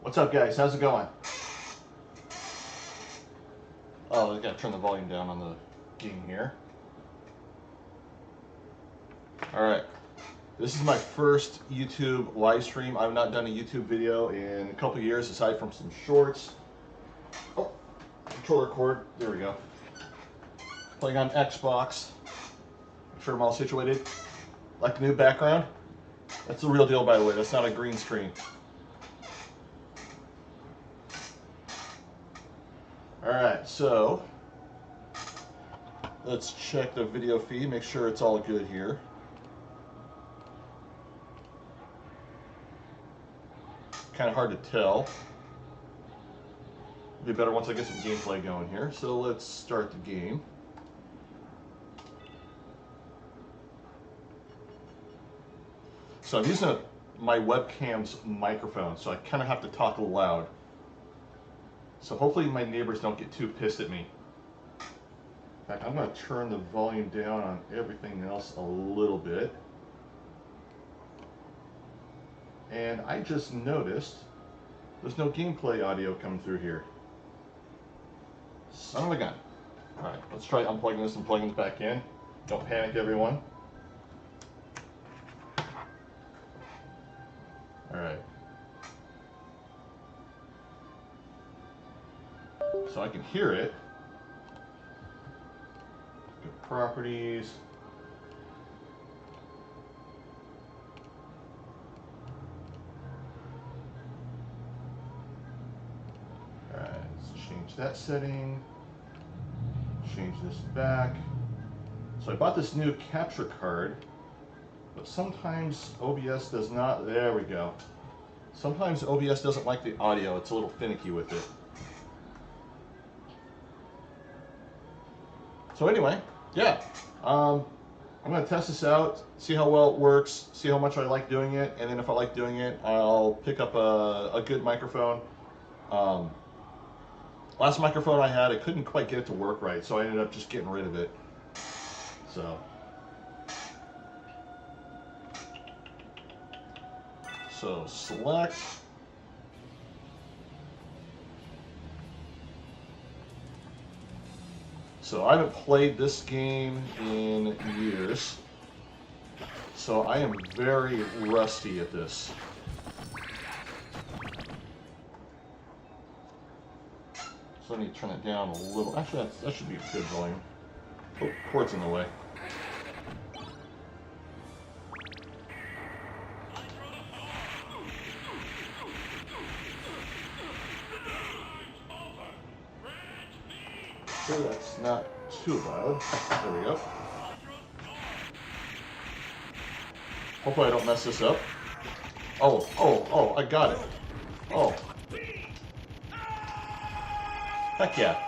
What's up, guys? How's it going? Oh, I gotta turn the volume down on the game here. Alright. This is my first YouTube live stream. I've not done a YouTube video in a couple of years, aside from some shorts. Oh, controller cord. There we go. Playing on Xbox. Make sure I'm all situated. Like the new background? That's the real deal, by the way. That's not a green screen. Alright, so let's check the video feed, make sure it's all good here. Kind of hard to tell. It'll be better once I get some gameplay going here. So let's start the game. So I'm using my webcam's microphone, so I kind of have to talk a little loud. So hopefully my neighbors don't get too pissed at me. In fact, I'm going to turn the volume down on everything else a little bit. And I just noticed there's no gameplay audio coming through here. Son of a gun. Alright, let's try unplugging this and plugging it back in. Don't panic, everyone. Alright. So I can hear it. Good properties. Alright, let's change that setting. Change this back. So I bought this new capture card, but sometimes OBS does not. There we go. Sometimes OBS doesn't like the audio. It's a little finicky with it. So anyway, yeah, I'm going to test this out, see how well it works, see how much I like doing it, and then if I like doing it, I'll pick up a good microphone. Last microphone I had, I couldn't quite get it to work right, so I ended up just getting rid of it. So select. So I haven't played this game in years, so I am very rusty at this. So I need to turn it down a little. Actually, that should be a good volume. Oh, cord's in the way. Sure, that's not too loud. There we go. Hopefully I don't mess this up. Oh, I got it. Oh. Heck yeah.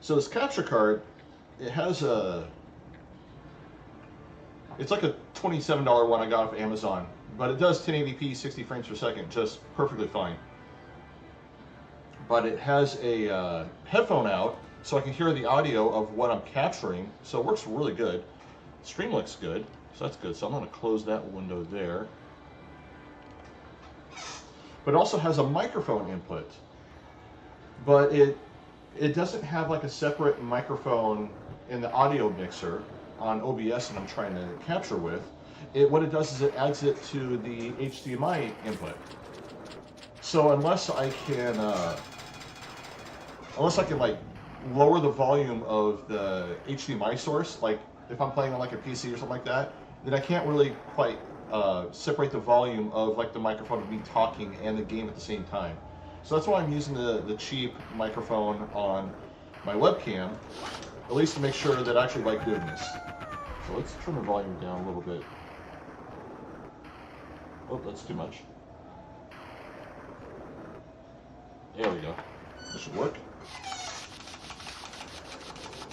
So this capture card, it has it's like a $27 one I got off Amazon. But it does 1080p 60 frames per second just perfectly fine. But it has a headphone out so I can hear the audio of what I'm capturing. So it works really good. Stream looks good, so that's good. So I'm going to close that window there. But it also has a microphone input. But it doesn't have like a separate microphone in the audio mixer on OBS that I'm trying to capture with. What it does is it adds it to the HDMI input. So unless I can like lower the volume of the HDMI source, like if I'm playing on like a PC or something like that, then I can't really quite separate the volume of like the microphone of me talking and the game at the same time. So that's why I'm using the cheap microphone on my webcam, at least to make sure that I actually like doing this. So let's turn the volume down a little bit. Oh, that's too much. There we go. This should work.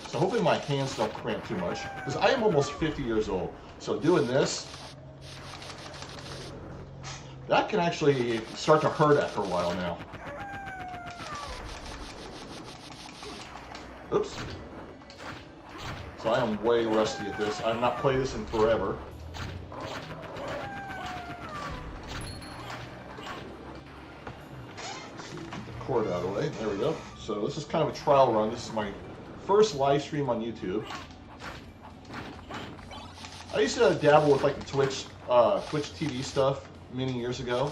So hopefully my hands don't cramp too much, because I am almost 50 years old. So doing this, that can actually start to hurt after a while now. Oops. So I am way rusty at this. I've not played this in forever. cord out of the way. There we go. So this is kind of a trial run. This is my first live stream on YouTube. I used to dabble with like the Twitch TV stuff many years ago.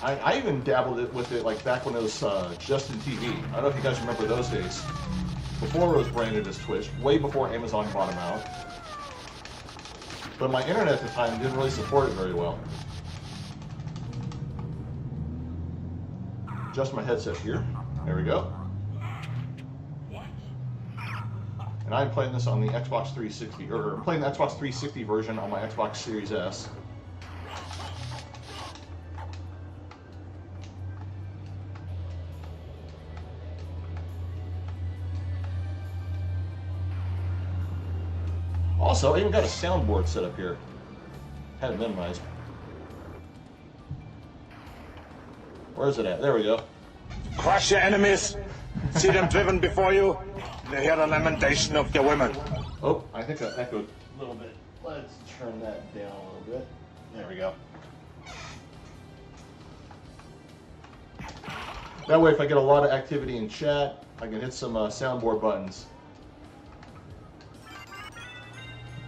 I even dabbled with it like back when it was Justin TV. I don't know if you guys remember those days. Before it was branded as Twitch, way before Amazon bought them out. But my internet at the time didn't really support it very well. Adjust my headset here. There we go. And I'm playing this on the Xbox 360, or I'm playing the Xbox 360 version on my Xbox Series S. Also, I even got a soundboard set up here. Had it minimized. Where is it at? There we go. Crush your enemies. See them driven before you. They hear the lamentation of their women. Oh, I think I echoed a little bit. Let's turn that down a little bit. There we go. That way, if I get a lot of activity in chat, I can hit some soundboard buttons.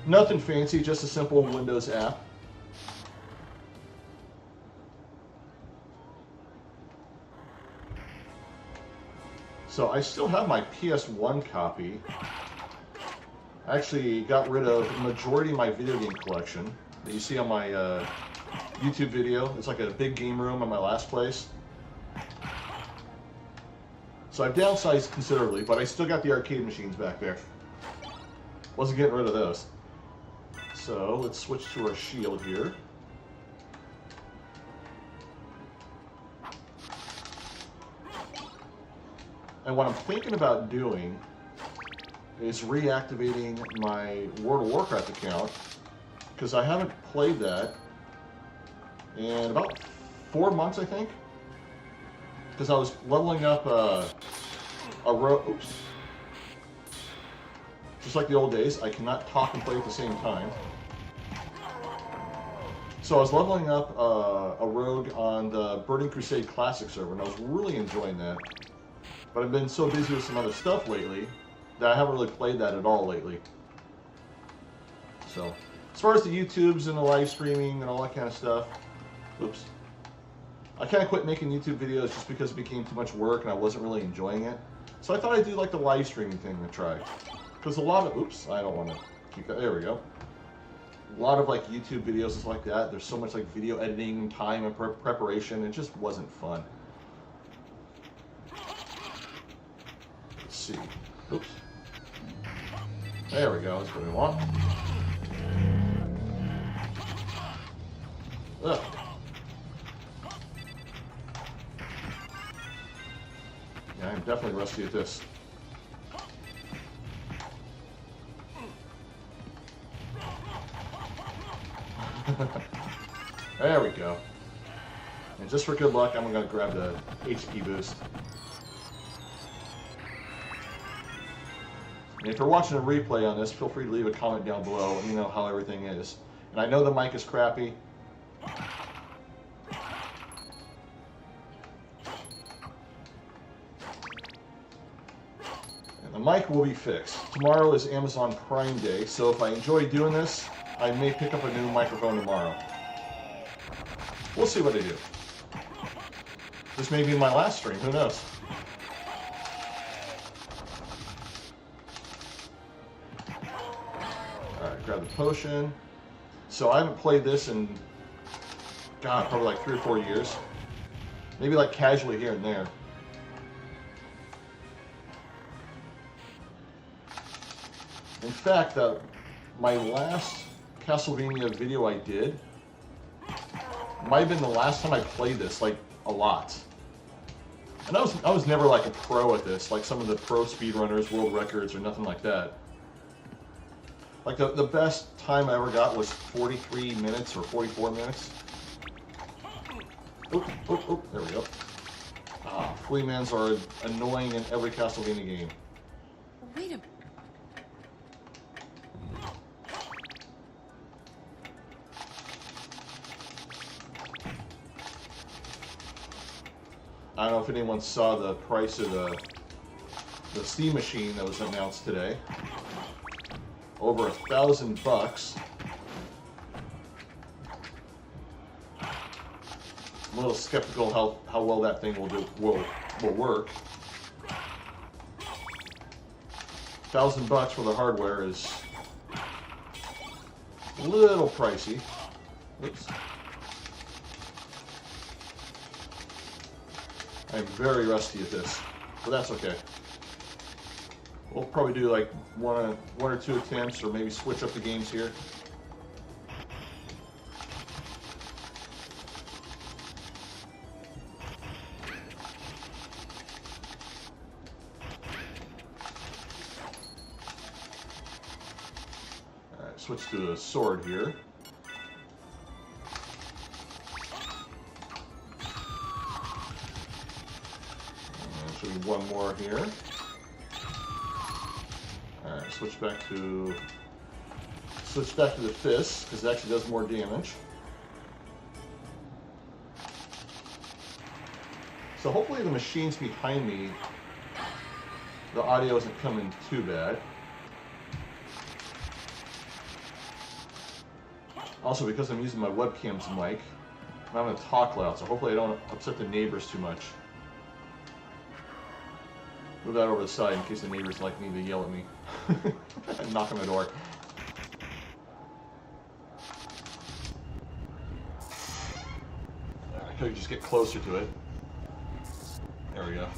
Nothing fancy, just a simple Windows app. So I still have my PS1 copy. I actually got rid of the majority of my video game collection that you see on my YouTube video. It's like a big game room in my last place. So I've downsized considerably, but I still got the arcade machines back there. Wasn't getting rid of those. So let's switch to our shield here. And what I'm thinking about doing is reactivating my World of Warcraft account, because I haven't played that in about 4 months, I think. Because I was leveling up a rogue. Oops. Just like the old days, I cannot talk and play at the same time. So I was leveling up a rogue on the Burning Crusade Classic server, and I was really enjoying that. But I've been so busy with some other stuff lately that I haven't really played that at all lately. So, as far as the YouTubes and the live streaming and all that kind of stuff, oops. I kind of quit making YouTube videos just because it became too much work and I wasn't really enjoying it. So I thought I'd do like the live streaming thing to try. Because a lot of, oops, I don't want to keep that, there we go. A lot of like YouTube videos is like that. There's so much like video editing, time and preparation. It just wasn't fun. Let's see. Oops. There we go. That's what we want. Ugh. Yeah, I'm definitely rusty at this. There we go. And just for good luck, I'm going to grab the HP boost. And if you're watching a replay on this, feel free to leave a comment down below. Let me know how everything is. And I know the mic is crappy. And the mic will be fixed. Tomorrow is Amazon Prime Day, so if I enjoy doing this, I may pick up a new microphone tomorrow. We'll see what I do. This may be my last stream, who knows? Alright, grab the potion. So I haven't played this in, God, probably like 3 or 4 years. Maybe like casually here and there. In fact, my last Castlevania video I did might have been the last time I played this, like, a lot. And I was never like a pro at this, like some of the pro speedrunners, world records, or nothing like that. Like the best time I ever got was 43 minutes or 44 minutes. Oop, oop, oop, there we go. Ah, Fleamans are annoying in every Castlevania game. Wait a minute. I don't know if anyone saw the price of the Steam machine that was announced today. Over $1,000. I'm a little skeptical how well that thing will work. $1,000 for the hardware is a little pricey. Oops. I'm very rusty at this, but that's okay. We'll probably do like one or two attempts, or maybe switch up the games here. All right, switch to a sword here. Should be one more here. Alright, switch back to the fist, because it actually does more damage. So hopefully the machines behind me, the audio isn't coming too bad. Also, because I'm using my webcam's mic, I'm having to talk loud, so hopefully I don't upset the neighbors too much. Move that over to the side in case the neighbors like me to yell at me and knock on the door. I could just get closer to it. There we go.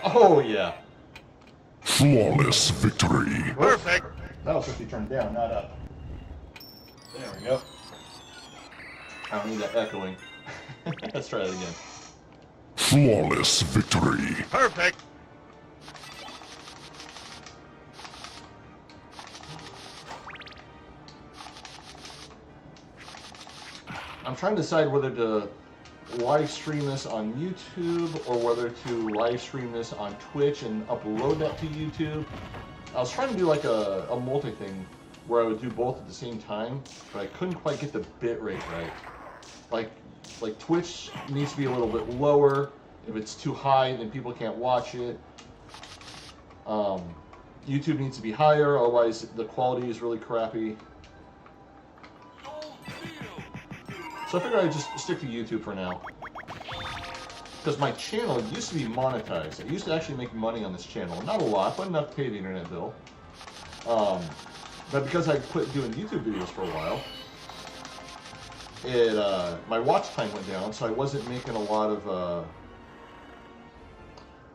Oh yeah. Flawless victory. Perfect. That was supposed to be turned down, not up. There we go. I don't need that echoing. Let's try that again. Flawless victory. Perfect. I'm trying to decide whether to live stream this on YouTube or whether to live stream this on Twitch and upload that to YouTube. I was trying to do like a multi-thing where I would do both at the same time, but I couldn't quite get the bit rate right. Like Twitch needs to be a little bit lower. If it's too high, then people can't watch it. YouTube needs to be higher, otherwise the quality is really crappy. So I figured I'd just stick to YouTube for now. Because my channel used to be monetized. I used to actually make money on this channel. Not a lot, but enough to pay the internet bill. But because I quit doing YouTube videos for a while, my watch time went down, so I wasn't making a lot of,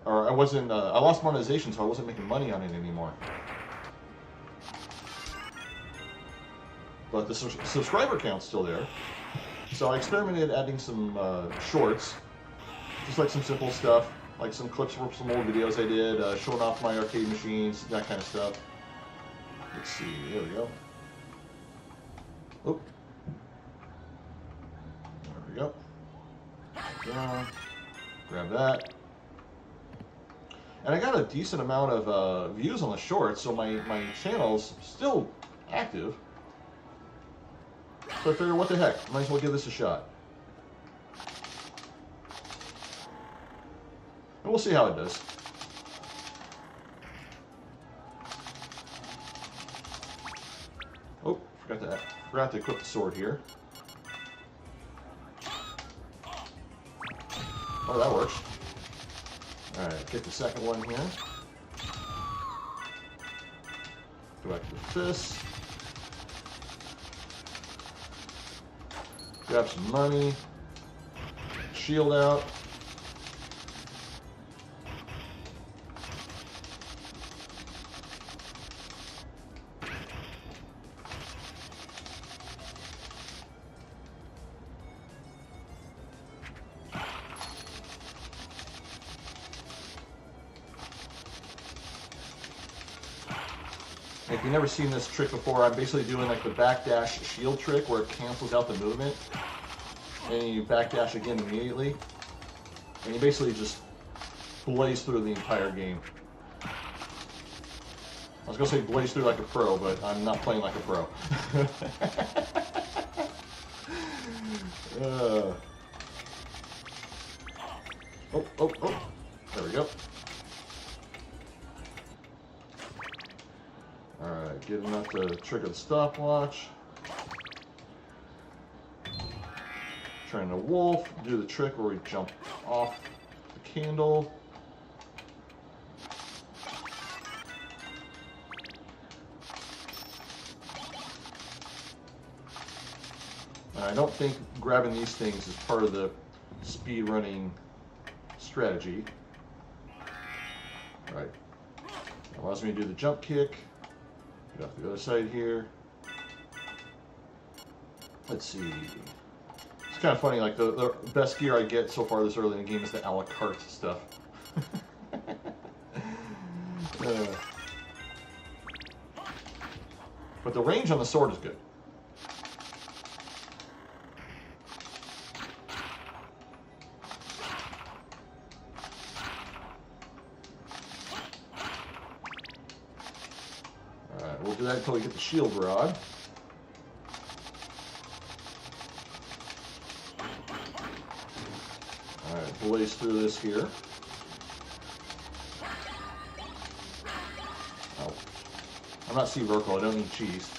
I lost monetization, so I wasn't making money on it anymore. But the subscriber count's still there. So I experimented adding some shorts, just like some simple stuff, like some clips from some old videos I did, showing off my arcade machines, that kind of stuff. Let's see, here we go. Oop. There we go. Down. Grab that. And I got a decent amount of views on the shorts, so my channel's still active. So I figured, what the heck, might as well give this a shot. And we'll see how it does. Oh, forgot to equip the sword here. Oh, that works. Alright, get the second one here. Go back to the fist. Grab some money. Shield out. If you've never seen this trick before, I'm basically doing like the backdash shield trick where it cancels out the movement. And you backdash again immediately. And you basically just blaze through the entire game. was gonna say blaze through like a pro, but I'm not playing like a pro. Oh. There we go. Alright, get enough to trigger the stopwatch. Trying to wolf, do the trick where we jump off the candle. I don't think grabbing these things is part of the speed running strategy. All right. Allows me to do the jump kick. Get off the other side here. Let's see. It's kind of funny, like the best gear I get so far this early in the game is the a la carte stuff. But the range on the sword is good. Alright, we'll do that until we get the shield rod. Alright, blaze through this here. Oh. I'm not Steve Urkel, I don't need cheese.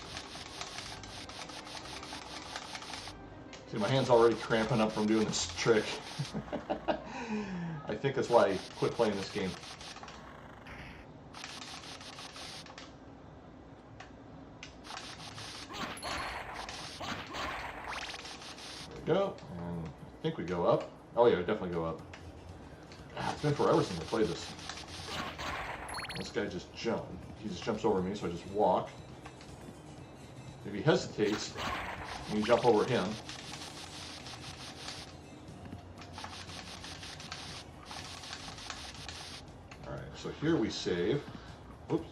See, my hand's already cramping up from doing this trick. I think that's why I quit playing this game. There we go, and I think we go up. Oh yeah, we definitely go up. It's been forever since I played this. This guy just jumped. He just jumps over me, so I just walk. If he hesitates, you jump over him. Alright, so here we save. Oops.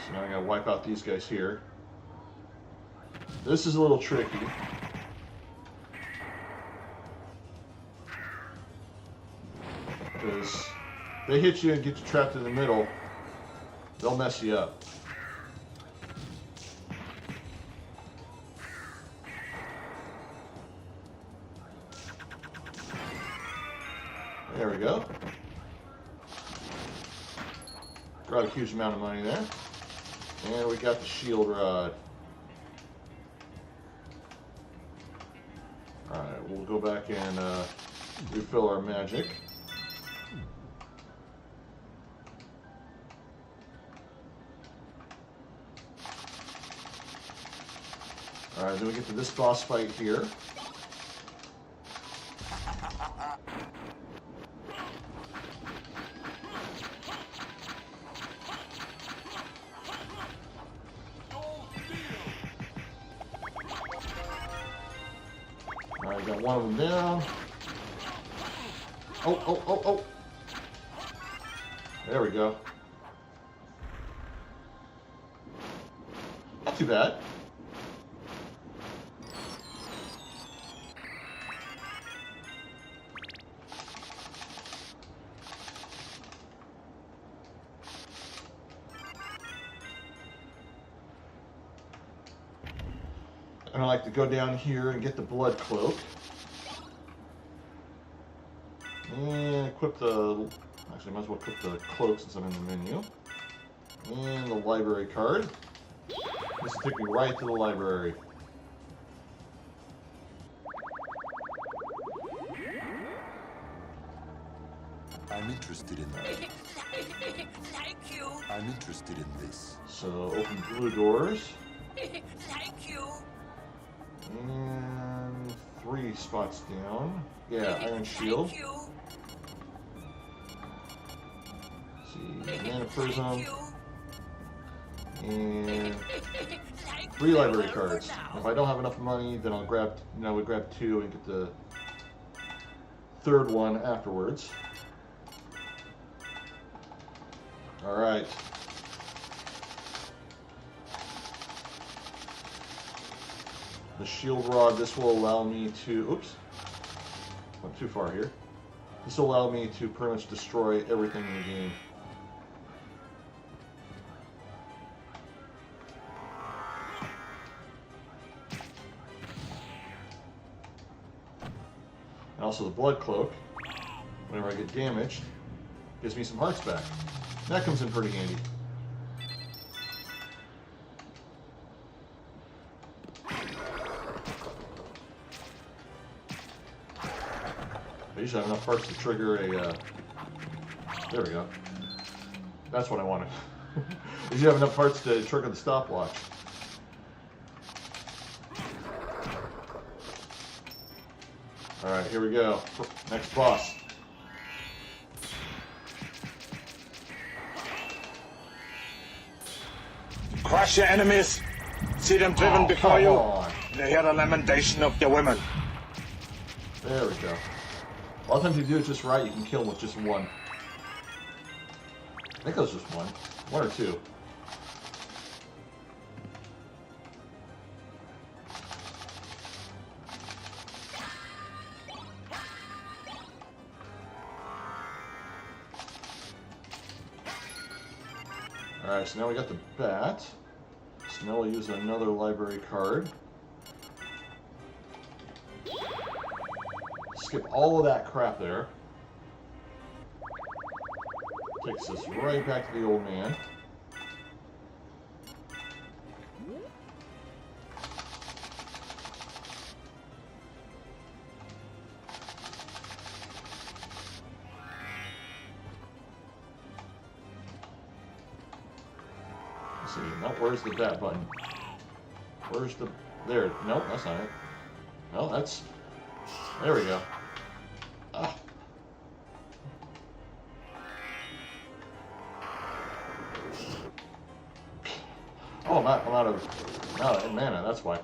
So now I gotta wipe out these guys here. This is a little tricky. Because they hit you and get you trapped in the middle, they'll mess you up. There we go. Got a huge amount of money there. And we got the shield rod. Alright, we'll go back and refill our magic. Alright, then we get to this boss fight here. Alright, got one of them down. Oh. There we go. Not too bad. And I like to go down here and get the blood cloak. And equip the... Actually, I might as well equip the cloak since I'm in the menu. And the library card. This will take me right to the library. I'm interested in that. Thank you. I'm interested in this. So, open blue doors. Thank you. And 3 spots down. Yeah, iron shield. Thank you. Let's see, mana prism. And Thank 3 you. library For cards. now. If I don't have enough money, then I'll grab, we grab 2 and get the 3rd one afterwards. All right. The shield rod, this will allow me to, oops, went too far here. This will allow me to pretty much destroy everything in the game. And also the blood cloak, whenever I get damaged, gives me some hearts back. That comes in pretty handy. I usually have enough parts to trigger a, there we go. That's what I wanted. I usually have enough parts to trigger the stopwatch. Alright, here we go. Next boss. Crush your enemies. See them driven before come you. on. They hear the lamentation of the women. There we go. A lot of times you do it just right, you can kill them with just one. I think it was just one. One or two. Alright, so now we got the bat. So now we'll use another library card. Skip all of that crap there. Takes us right back to the old man. Let's see, no, where's the bat button? Where's the, there, nope, that's not it. No, that's, there we go. Ah. Oh, I'm out of mana, that's why.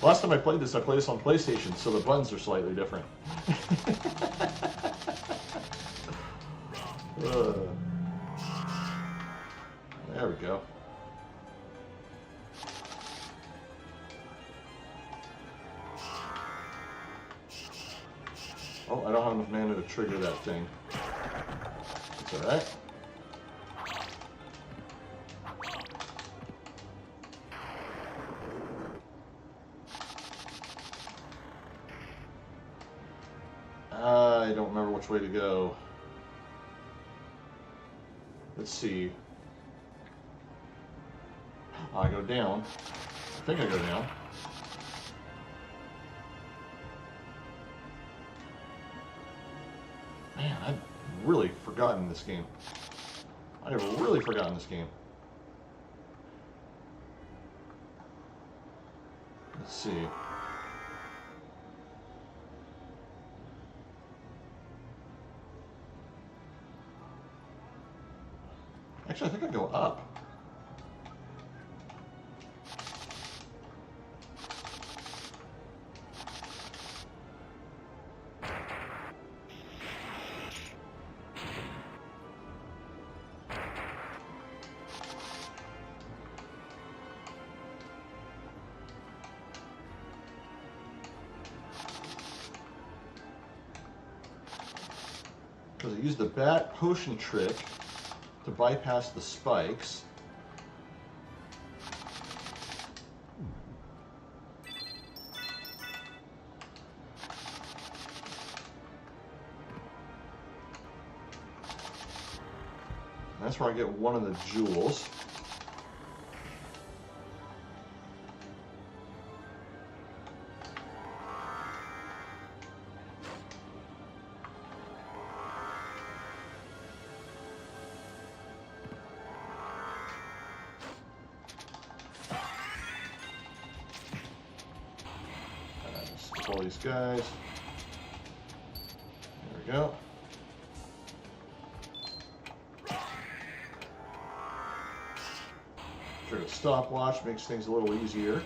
Last time I played this on PlayStation, so the buttons are slightly different. There we go. Oh, I don't have enough mana to trigger that thing. It's alright. I don't remember which way to go. Let's see. I go down. I think I go down. Man, I've really forgotten this game. I have really forgotten this game. Let's see. Actually, I think I go up. Because I used the bat potion trick to bypass the spikes. That's where I get one of the jewels. All these guys. There we go. Trigger stopwatch makes things a little easier.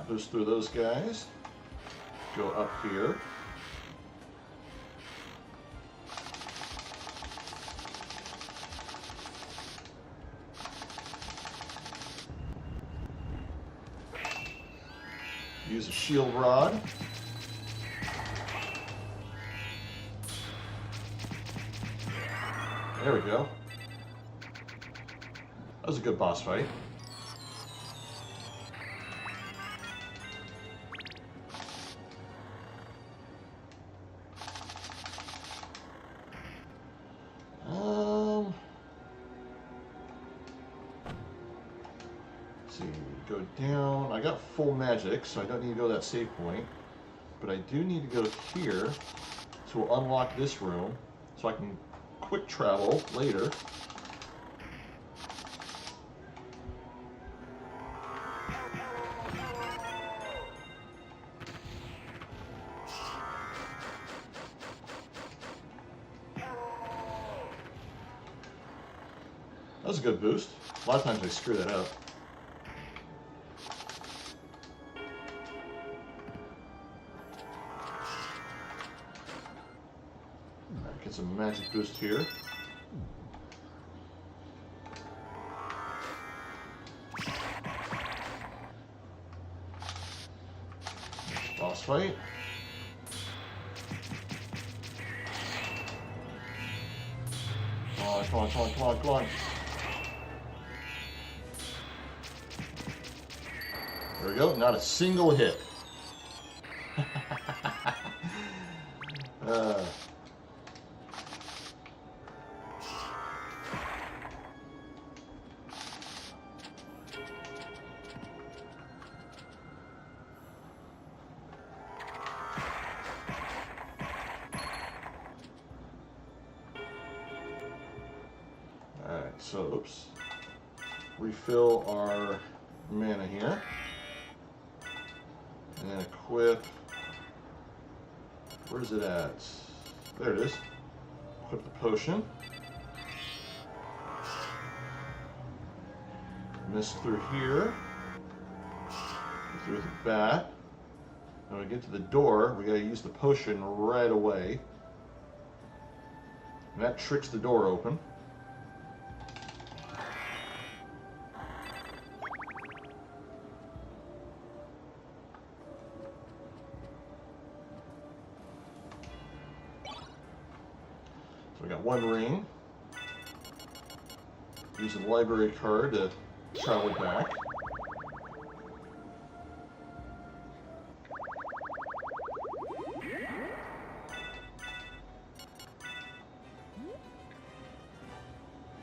Boost through those guys. Go up here. Use a shield rod. There we go. That was a good boss fight. Let's see, go down. I got full magic, so I don't need to go to that save point. But I do need to go here to unlock this room, so I can quick travel later. That was a good boost. A lot of times I screw that up. Alright, get some magic boost here. Boss fight. Come on, come on, come on, come on, come on. There we go, not a single hit. Alright, so, oops. Refill our mana here. And then equip. Where's it at? There it is. Equip the potion. Miss through here. Go through the bat. When we get to the door, we gotta use the potion right away. And that tricks the door open. So we got one ring. Use the library card to travel back.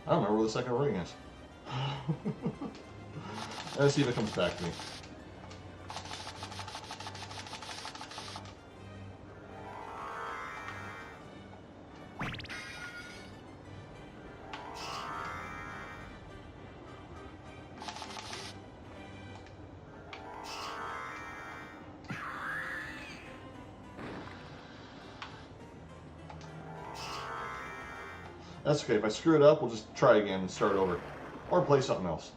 I don't remember where the second ring is. Let's see if it comes back to me. That's okay. If I screw it up, we'll just try again and start over. Or play something else.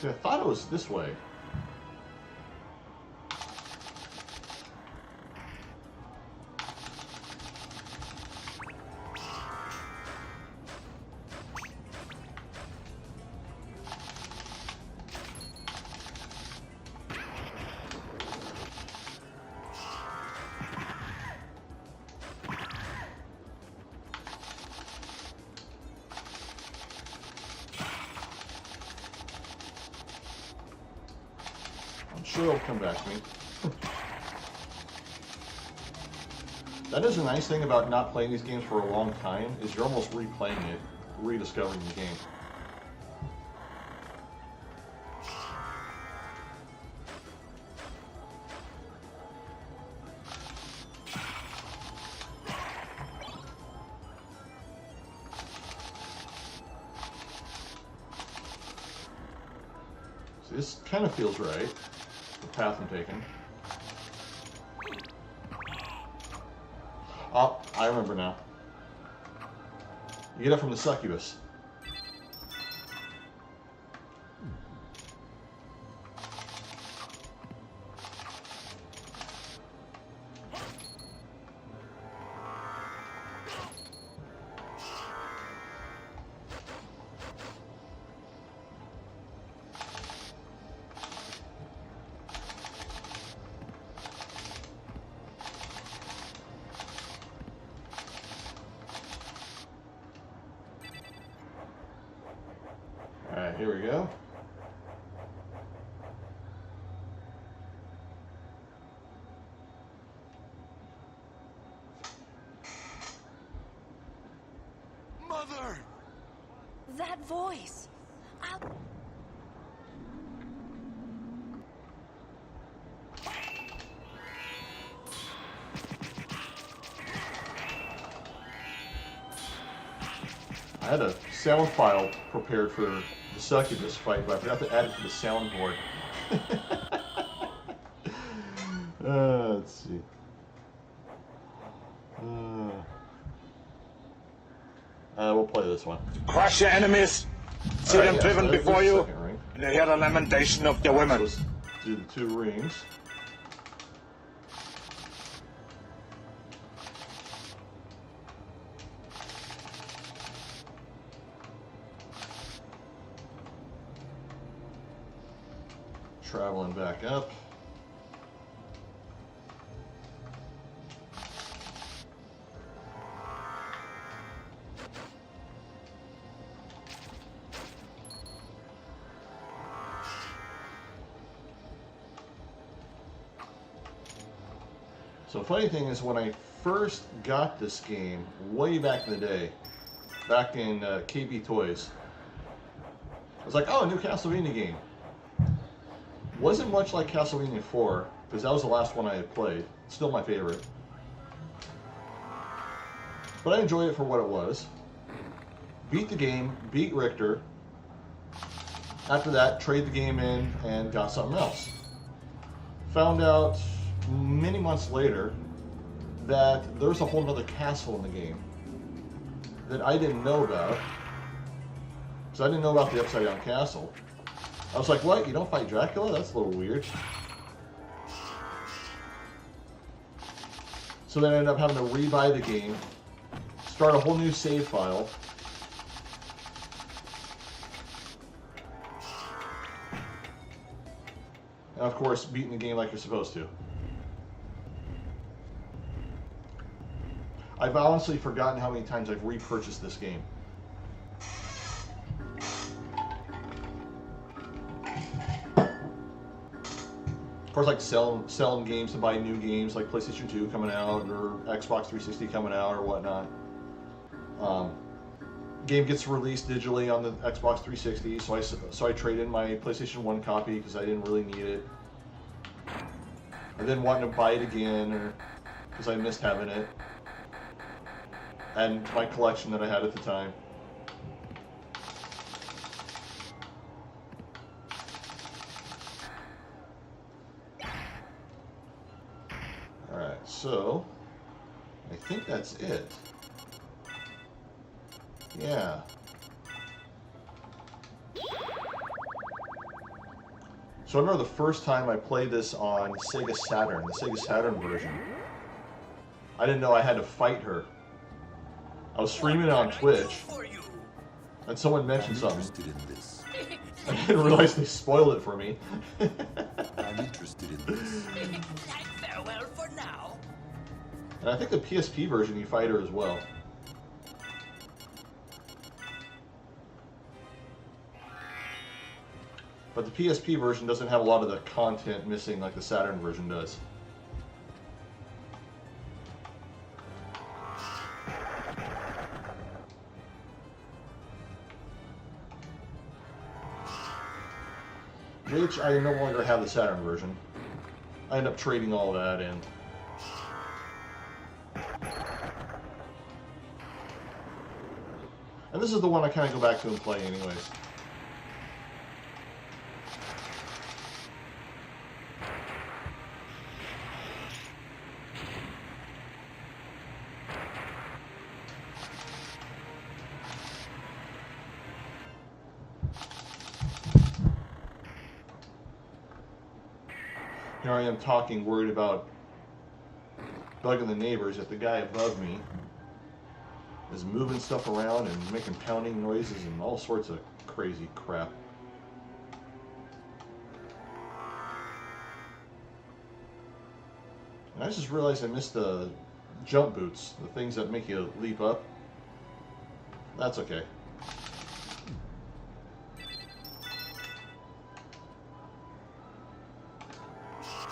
See, I thought it was this way. I'm sure it'll come back to me. That is a nice thing about not playing these games for a long time, is you're almost replaying it, rediscovering the game. See, this kind of feels right, the path I'm taking. Oh, I remember now. You get it from the succubus. Alright, here we go. Mother! That voice. I had a sound file prepared for the succubus fight, but I forgot to add it to the soundboard. Let's see. We'll play this one. Crush your enemies. See Alright, them yeah, driven so before there's the you. second ring. And they hear the lamentation of their women. Let's do the 2 rings. Traveling back up. So funny thing is, when I first got this game, way back in the day, back in KB Toys, I was like, oh, a new Castlevania game. Wasn't much like Castlevania 4, because that was the last one I had played. Still my favorite. But I enjoyed it for what it was. Beat the game, beat Richter. After that, trade the game in and got something else. Found out many months later that there's a whole nother castle in the game that I didn't know about. So I didn't know about the Upside Down Castle. I was like, what? You don't fight Dracula? That's a little weird. So then I ended up having to rebuy the game, start a whole new save file. And of course, beating the game like you're supposed to. I've honestly forgotten how many times I've repurchased this game. Of course, like selling games to buy new games, like PlayStation 2 coming out, or Xbox 360 coming out, or whatnot. Game gets released digitally on the Xbox 360, so I trade in my PlayStation 1 copy because I didn't really need it. And then wanting to buy it again, because I missed having it. And my collection that I had at the time. Alright, so I think that's it. Yeah. So I remember the first time I played this on Sega Saturn, the Sega Saturn version. I didn't know I had to fight her. I was streaming it on Twitch, and someone mentioned something. Interested in this. I didn't realize they spoiled it for me. I'm interested in this. Farewell for now. And I think the PSP version you fight her as well. But the PSP version doesn't have a lot of the content missing like the Saturn version does. Which I no longer have the Saturn version. I end up trading all that in. And this is the one I kind of go back to and play anyways. Here I am talking, worried about bugging the neighbors, yet the guy above me is moving stuff around and making pounding noises and all sorts of crazy crap. And I just realized I missed the jump boots, the things that make you leap up. That's okay.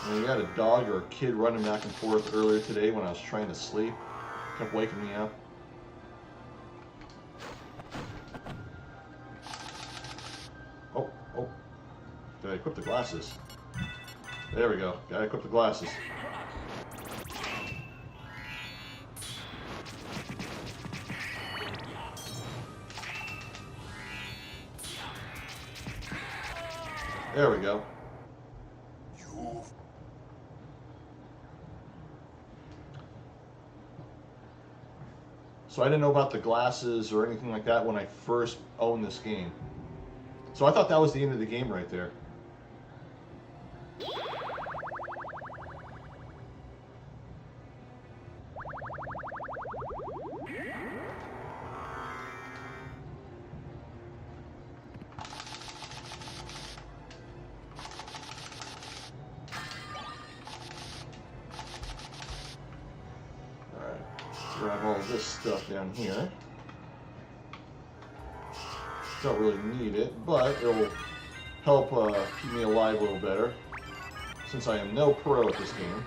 And we had a dog or a kid running back and forth earlier today when I was trying to sleep. Kept waking me up. Oh, oh. Did I equip the glasses? There we go. Gotta equip the glasses. There we go. So I didn't know about the glasses or anything like that when I first owned this game. So I thought that was the end of the game right there. Grab all this stuff down here. Don't really need it, but it'll help keep me alive a little better, since I am no pro at this game.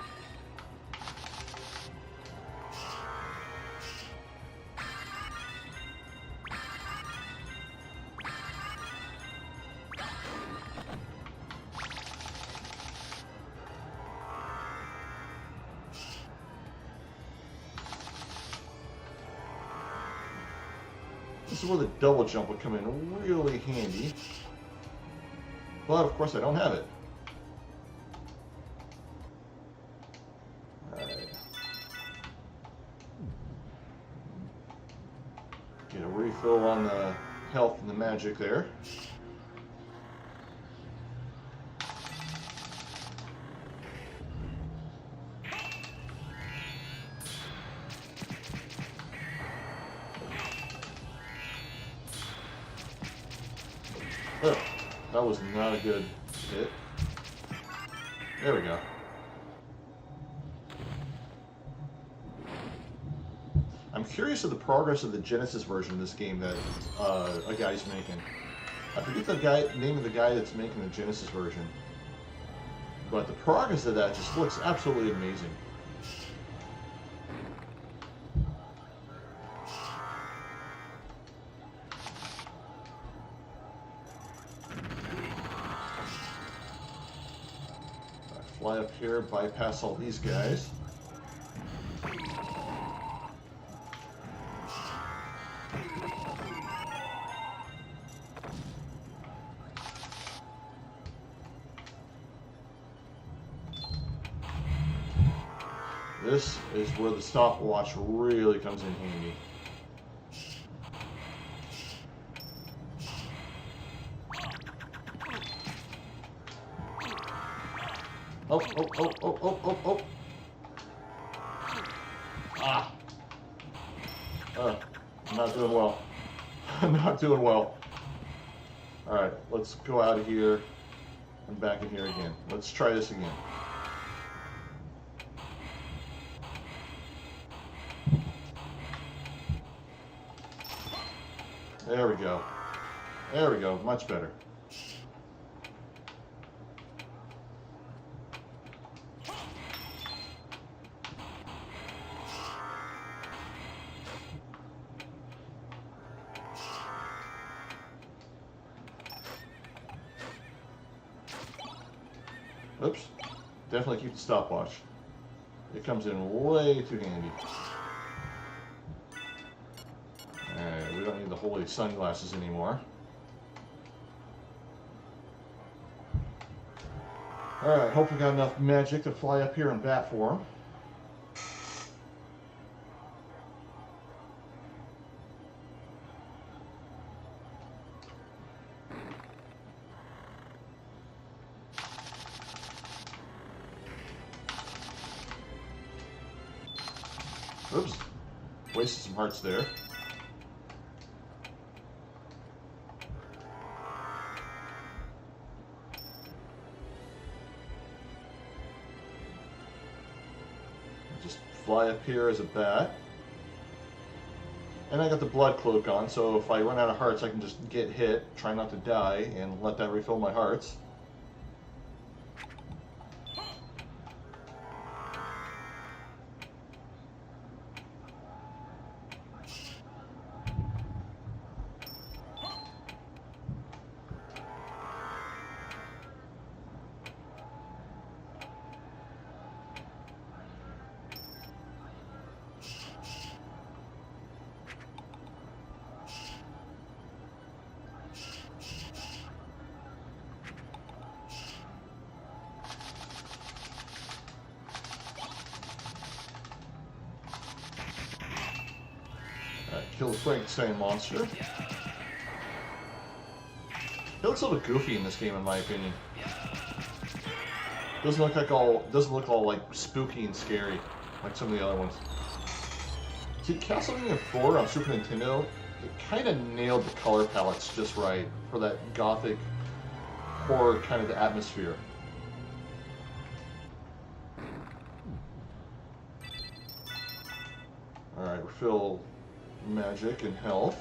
This is where the double jump would come in really handy. But of course I don't have it. Alright. Get a refill on the health and the magic there. Oh, that was not a good hit. There we go. I'm curious of the progress of the Genesis version of this game that a guy's making. I forget the name of the guy that's making the Genesis version, but the progress of that just looks absolutely amazing. Fly up here, bypass all these guys. This is where the stopwatch really comes in handy. Oh, oh, oh, oh, oh, oh, oh. Ah. I'm not doing well. I'm not doing well. Alright, let's go out of here and back in here again. Let's try this again. There we go. There we go. Much better. Oops. Definitely keep the stopwatch. It comes in way too handy. Alright, we don't need the holy sunglasses anymore. Alright, hope we got enough magic to fly up here and bat for him. Oops. Wasted some hearts there. Just fly up here as a bat. And I got the blood cloak on, so if I run out of hearts, I can just get hit, try not to die, and let that refill my hearts. Kill the Frankenstein monster. It looks a little goofy in this game, in my opinion. Doesn't look all like spooky and scary like some of the other ones. See, Castlevania 4 on Super Nintendo, it kind of nailed the color palettes just right for that gothic horror kind of atmosphere. All right, refill magic and health.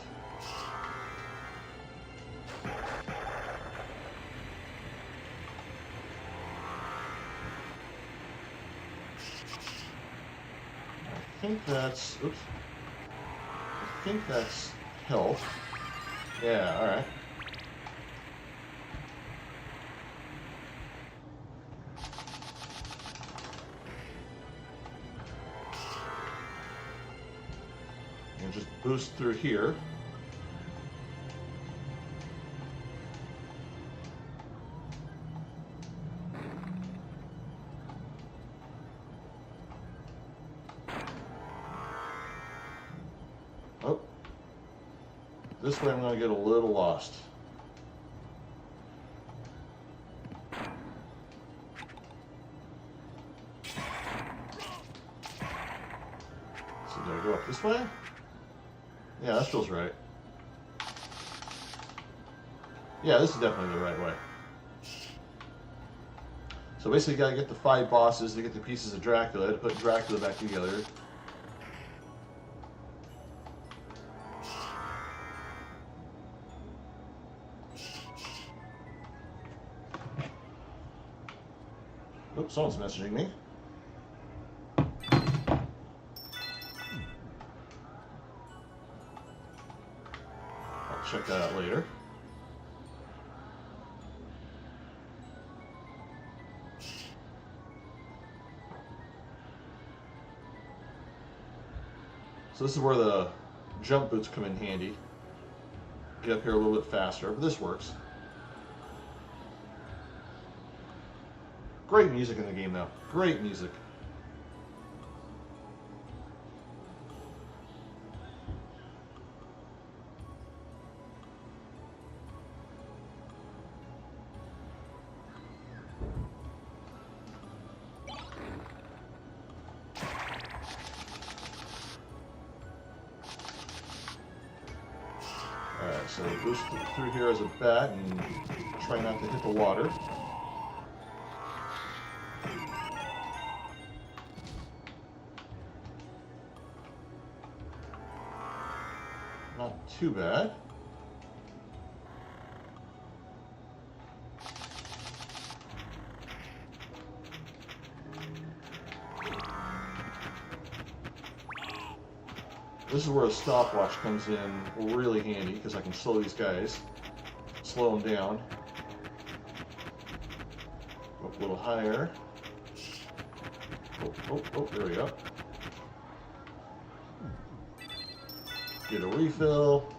I think that's, oops. I think that's health. Yeah, all right. And just boost through here. Oh. This way I'm going to get a little lost. So do I go up this way? Yeah, that feels right. Yeah, this is definitely the right way. So basically you gotta get the 5 bosses to get the pieces of Dracula, to put Dracula back together. Oops, someone's messaging me. Check that out later. So this is where the jump boots come in handy. Get up here a little bit faster, but this works. Great music in the game though. Great music. Alright, so boost through here as a bat and try not to hit the water. Not too bad. This is where a stopwatch comes in really handy because I can slow these guys, slow them down. Go up a little higher. Oh, there we go. Get a refill.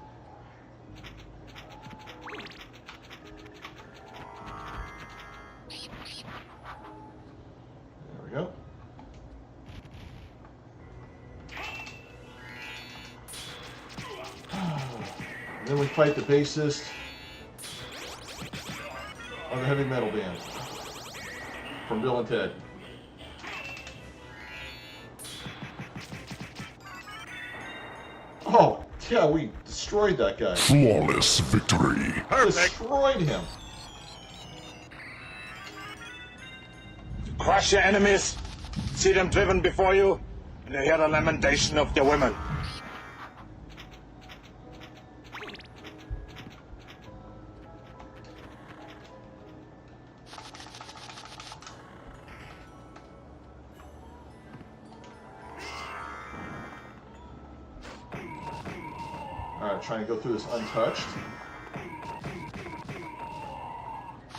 There we go. Then we fight the bassist of the heavy metal band from Bill and Ted. Oh, yeah, we destroyed that guy. Flawless victory. Destroyed him. Crush your enemies, see them driven before you, and hear the lamentation of their women. Alright, trying to go through this untouched.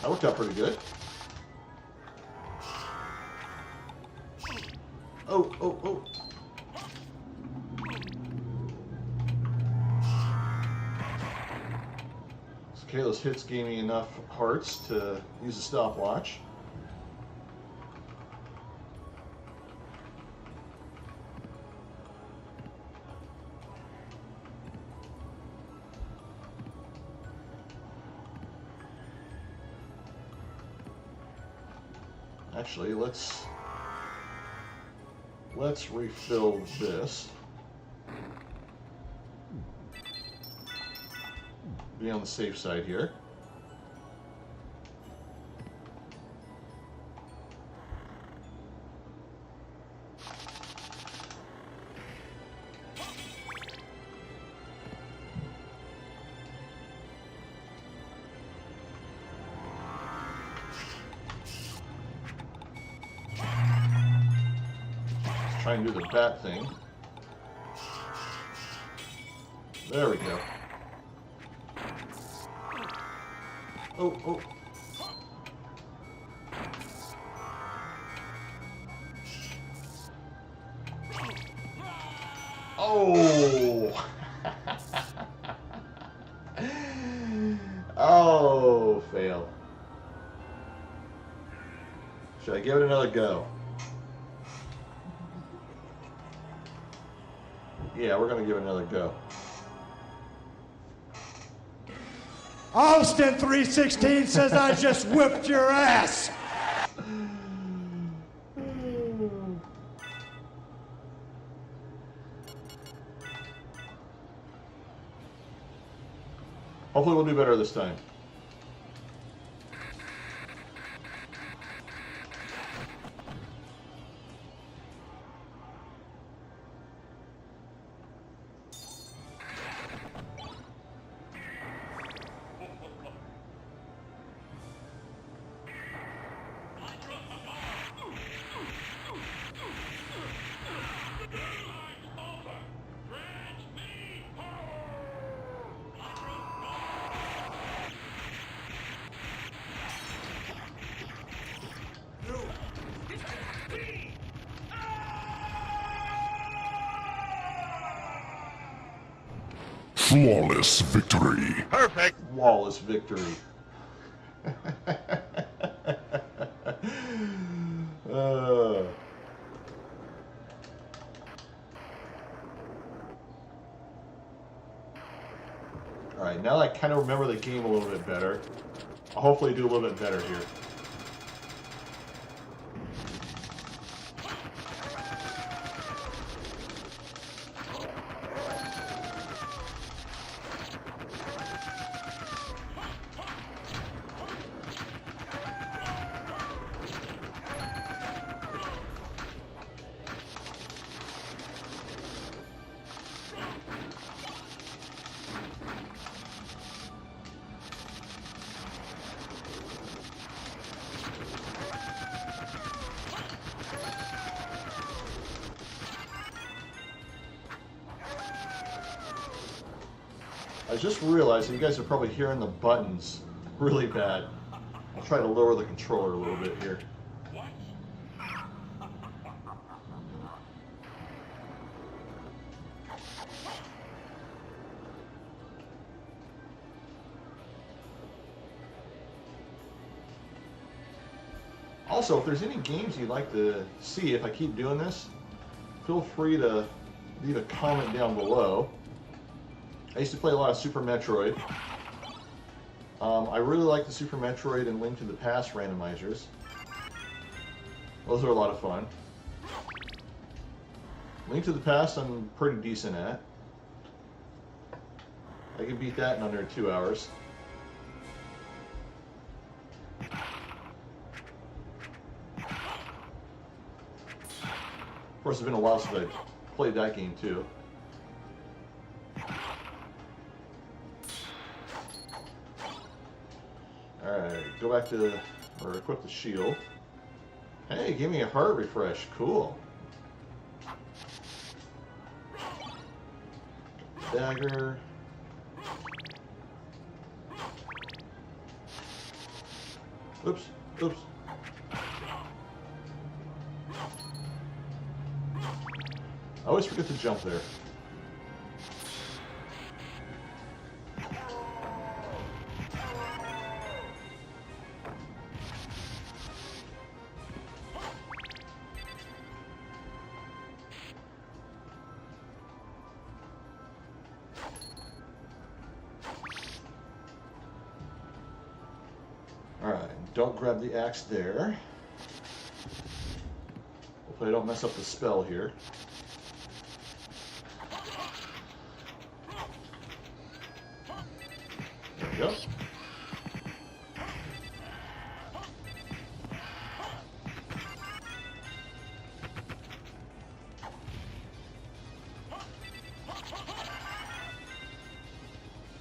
That worked out pretty good. Oh, oh, oh. Okay, those hits gave me enough hearts to use a stopwatch. Actually, let's refill this. Be on the safe side here. Try and do the bat thing. There we go. Oh, oh. Oh! Oh, fail. Should I give it another go? Yeah, we're gonna give it another go. Austin 316 says I just whipped your ass. Hopefully we'll do better this time. Flawless victory. Perfect. Flawless victory. Alright, now that I kind of remember the game a little bit better, I'll hopefully do a little bit better here. I just realized that you guys are probably hearing the buttons really bad. I'll try to lower the controller a little bit here. Also, if there's any games you'd like to see if I keep doing this, feel free to leave a comment down below. I used to play a lot of Super Metroid. I really like the Super Metroid and Link to the Past randomizers. Those are a lot of fun. Link to the Past I'm pretty decent at. I can beat that in under 2 hours. Of course, it's been a while since I played that game too. Alright, go back to, or equip the shield. Hey, give me a heart refresh. Cool. Dagger. Oops, oops. I always forget to jump there. Alright, don't grab the axe there. Hopefully I don't mess up the spell here. There we go.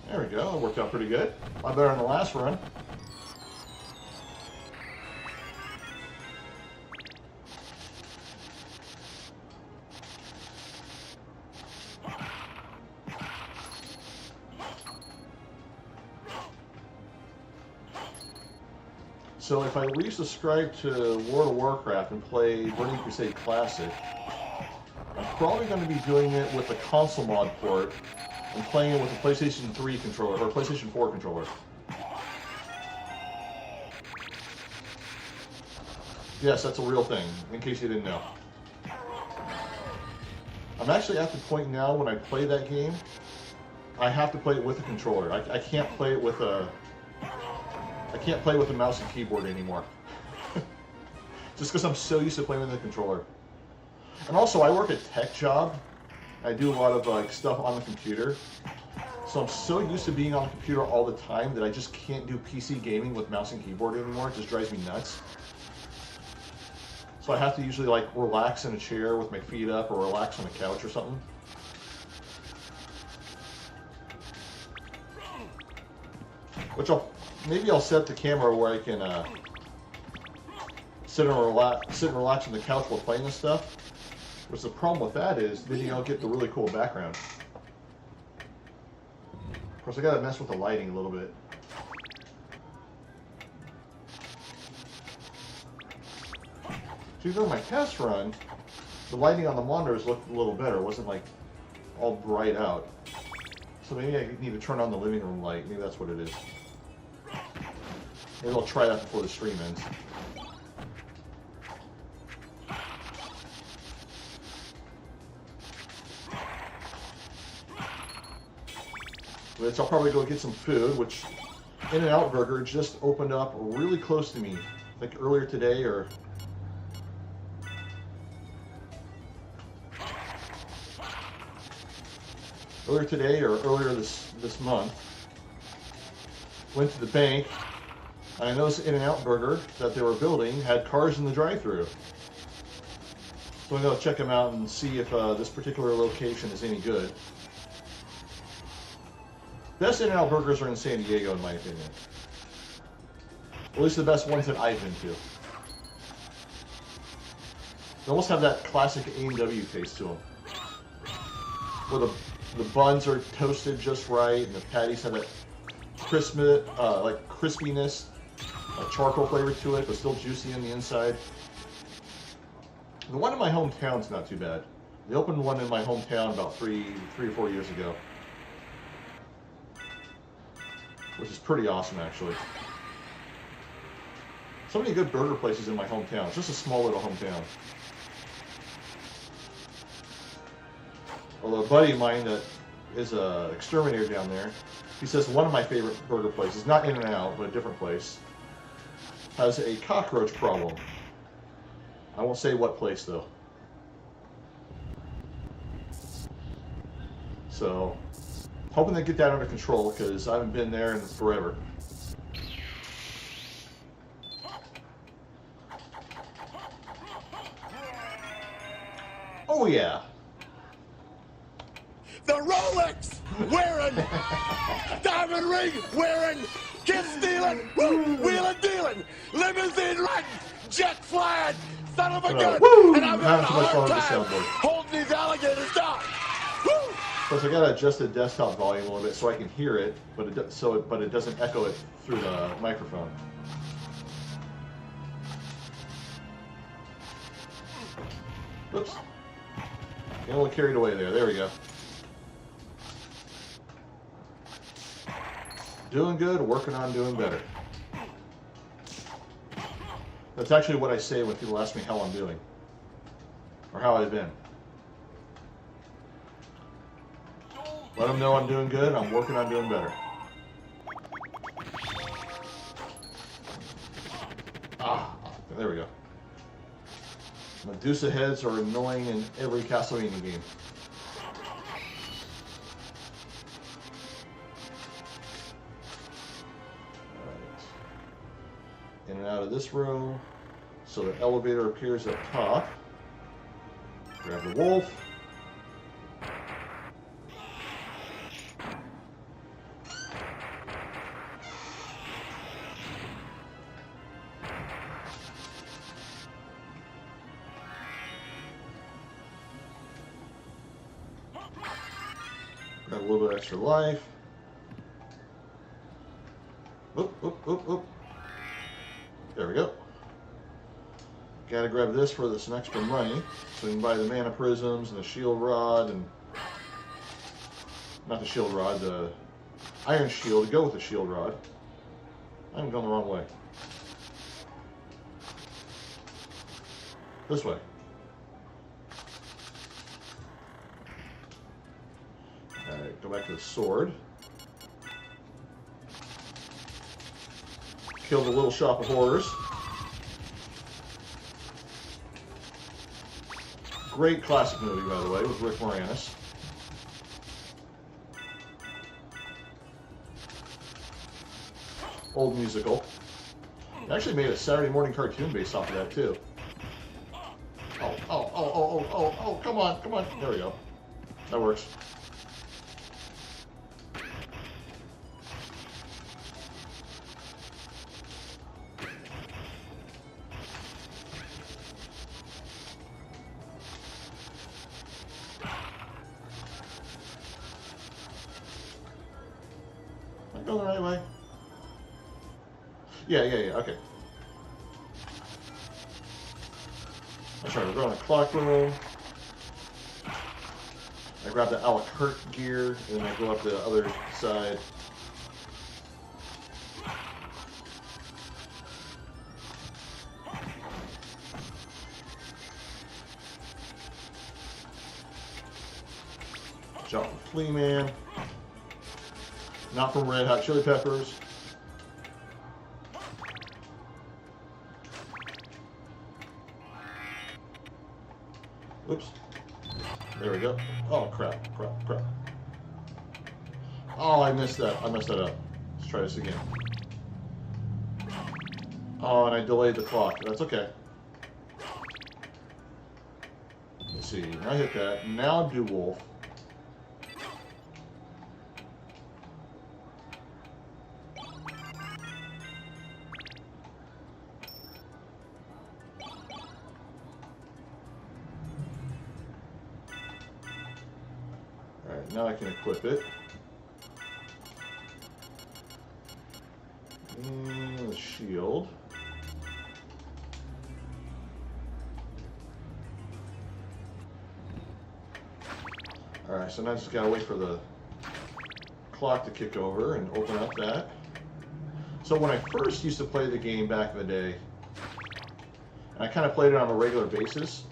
There we go, it worked out pretty good. A lot better than the last run. So if I resubscribe to World of Warcraft and play Burning Crusade Classic, I'm probably going to be doing it with a console mod port and playing it with a PlayStation 3 controller, or PlayStation 4 controller. Yes, that's a real thing, in case you didn't know. I'm actually at the point now when I play that game, I have to play it with a controller. I can't play it with a... I can't play with a mouse and keyboard anymore. Just because I'm so used to playing with the controller. And also, I work a tech job. I do a lot of like stuff on the computer. So I'm so used to being on the computer all the time that I just can't do PC gaming with mouse and keyboard anymore. It just drives me nuts. So I have to usually like relax in a chair with my feet up or relax on a couch or something. Which maybe I'll set the camera where I can sit and relax on the couch while playing this stuff. Which the problem with that is then you don't get the really cool background. Of course, I gotta mess with the lighting a little bit. So during my test run, the lighting on the monitors looked a little better. It wasn't like all bright out. So maybe I need to turn on the living room light. Maybe that's what it is. Maybe I'll try that before the stream ends. But I'll probably go get some food, which In-N-Out Burger just opened up really close to me. I think earlier today or... earlier this month. Went to the bank. I noticed In-N-Out Burger that they were building had cars in the drive-thru. So I'm going to check them out and see if this particular location is any good. Best In-N-Out Burgers are in San Diego, in my opinion. At least the best ones that I've been to. They almost have that classic A&W taste to them. Where the buns are toasted just right, and the patties have that crispiness, charcoal flavor to it, but still juicy on the inside. The one in my hometown's not too bad. They opened one in my hometown about three or 4 years ago, which is pretty awesome, actually. So many good burger places in my hometown. It's just a small little hometown. Although a buddy of mine that is an exterminator down there, he says one of my favorite burger places, not In-N-Out, but a different place, has a cockroach problem. I won't say what place, though. So, Hoping they get that under control because I haven't been there in forever. Oh yeah. The Rolex wearing, diamond ring wearing, kid stealing, wheeling dealing, limousine riding, jet flying, son of a gun, Woo! and I'm having a Not too much hard fun with the time soundboard. holding these alligators down. Woo! Plus, I gotta adjust the desktop volume a little bit so I can hear it, but it doesn't echo it through the microphone. Oops. Getting a little carried away there. There we go. Doing good, working on doing better. That's actually what I say when people ask me how I'm doing. Or how I've been. Let them know I'm doing good, I'm working on doing better. Ah, there we go. Medusa heads are annoying in every Castlevania game. Alright. In and out of this room. So the elevator appears up top. Grab the wolf. Got a little bit of extra life. Oop, oop, oop, oop. There we go. Gotta grab this for some extra money, so we can buy the mana prisms and the shield rod and... Not the shield rod, the iron shield to go with the shield rod. I'm going the wrong way. This way. Alright, go back to the sword. Kill the little shop of horrors. Great classic movie, by the way, with Rick Moranis. Old musical. They actually made a Saturday morning cartoon based off of that, too. Oh, come on, come on. There we go. That works. Am I going the right way? Yeah, okay. That's right, we're going to clock room. I grab the a la carte gear, and then I go up the other side. Jump with Flea Man. Not from Red Hot Chili Peppers. Oops. There we go. Oh, crap. Oh, I missed that. I messed that up. Let's try this again. Oh, and I delayed the clock. That's okay. Let's see. Now I hit that. Now do wolf. Alright, now I can equip it. And the shield. Alright, so now I just gotta wait for the clock to kick over and open up that. So when I first used to play the game back in the day, and I kind of played it on a regular basis,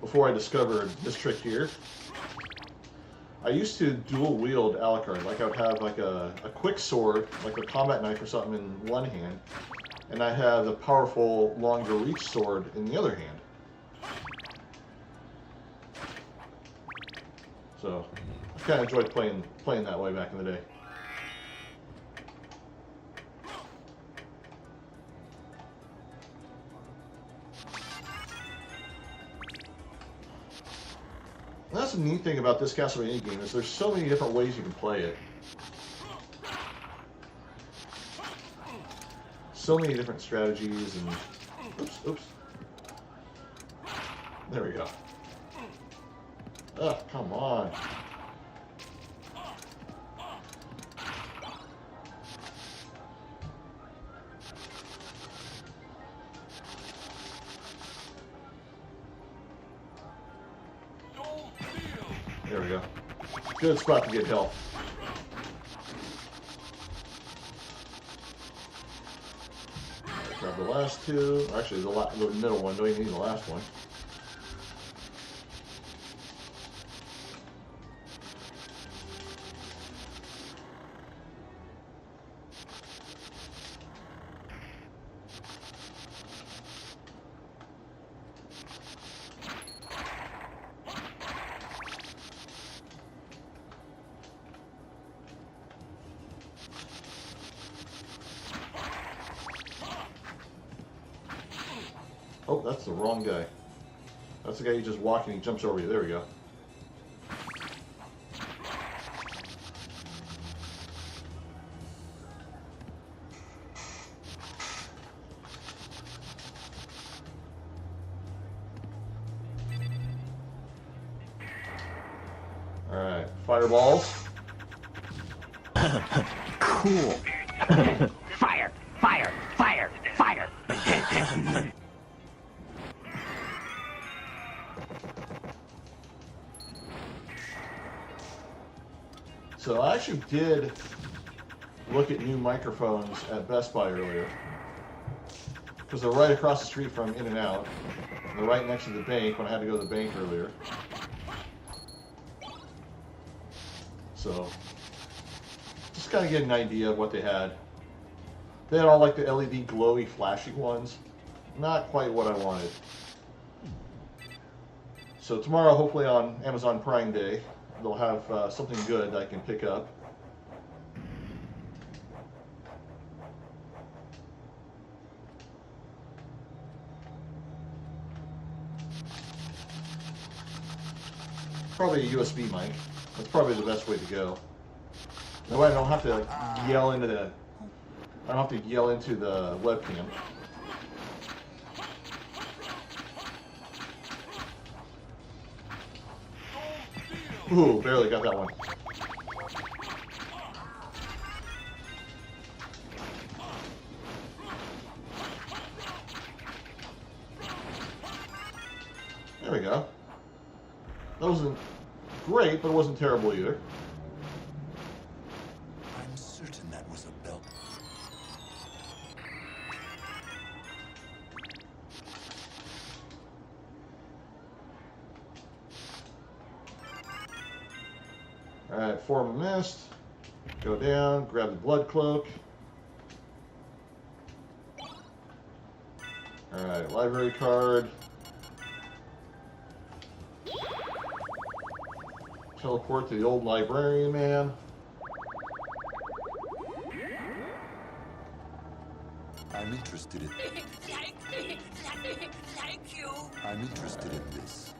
before I discovered this trick here, I used to dual wield Alucard. Like I would have like a quick sword, like a combat knife or something in one hand, and I have the powerful longer reach sword in the other hand. So kind of enjoyed playing that way back in the day. And that's the neat thing about this Castlevania game is there's so many different ways you can play it. So many different strategies and oops. There we go. Ugh, come on. There we go. Good spot to get health. Grab the last two. Actually, the middle one. Don't even need the last one. Oh, that's the wrong guy. That's the guy you just walk and he jumps over you. There we go. Alright, fireballs. Cool. Fire! Fire! Fire! Fire! So I actually did look at new microphones at Best Buy earlier. Because they're right across the street from In-N-Out. And they're right next to the bank when I had to go to the bank earlier. So, just kind of get an idea of what they had. They had all like the LED glowy flashy ones. Not quite what I wanted. So tomorrow, hopefully on Amazon Prime Day, they'll have something good that I can pick up. Probably a USB mic. That's probably the best way to go. That way I don't have to yell into the webcam. Ooh, barely got that one. There we go. That wasn't great, but it wasn't terrible either. I'm certain that was a belt. Alright, form a mist. Go down, grab the blood cloak. Alright, library card. Teleport to the old librarian man. I'm interested in. Thank you. I'm interested in this.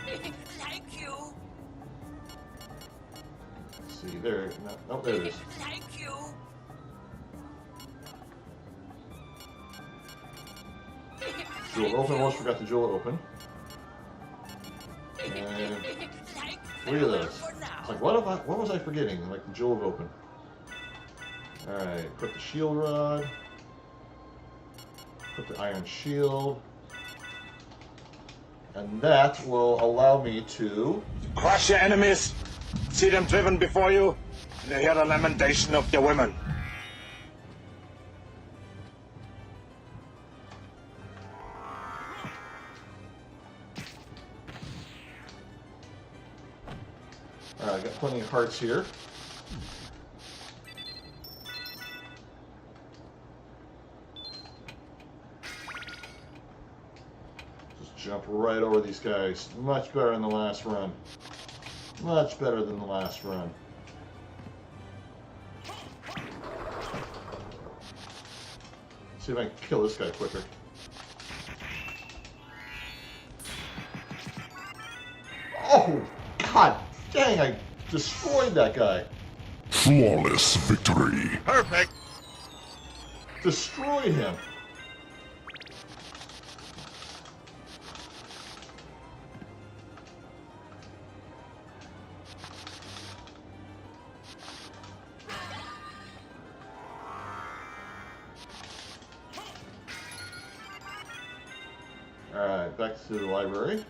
Thank you. Let's see, there. No, there it is. Thank you. Jewel open. Almost forgot the jewel open. And look at this. It's like, what was I forgetting? Like the jewel open. Alright, put the shield rod. Put the iron shield. And that will allow me to Crush your enemies. See them driven before you. And hear the lamentation of your women. I got plenty of hearts here. Just jump right over these guys. Much better in the last run. Much better than the last run. See if I can kill this guy quicker. Oh, God dang, I destroyed that guy. Flawless victory. Perfect. Destroyed him. Alright, back to the library.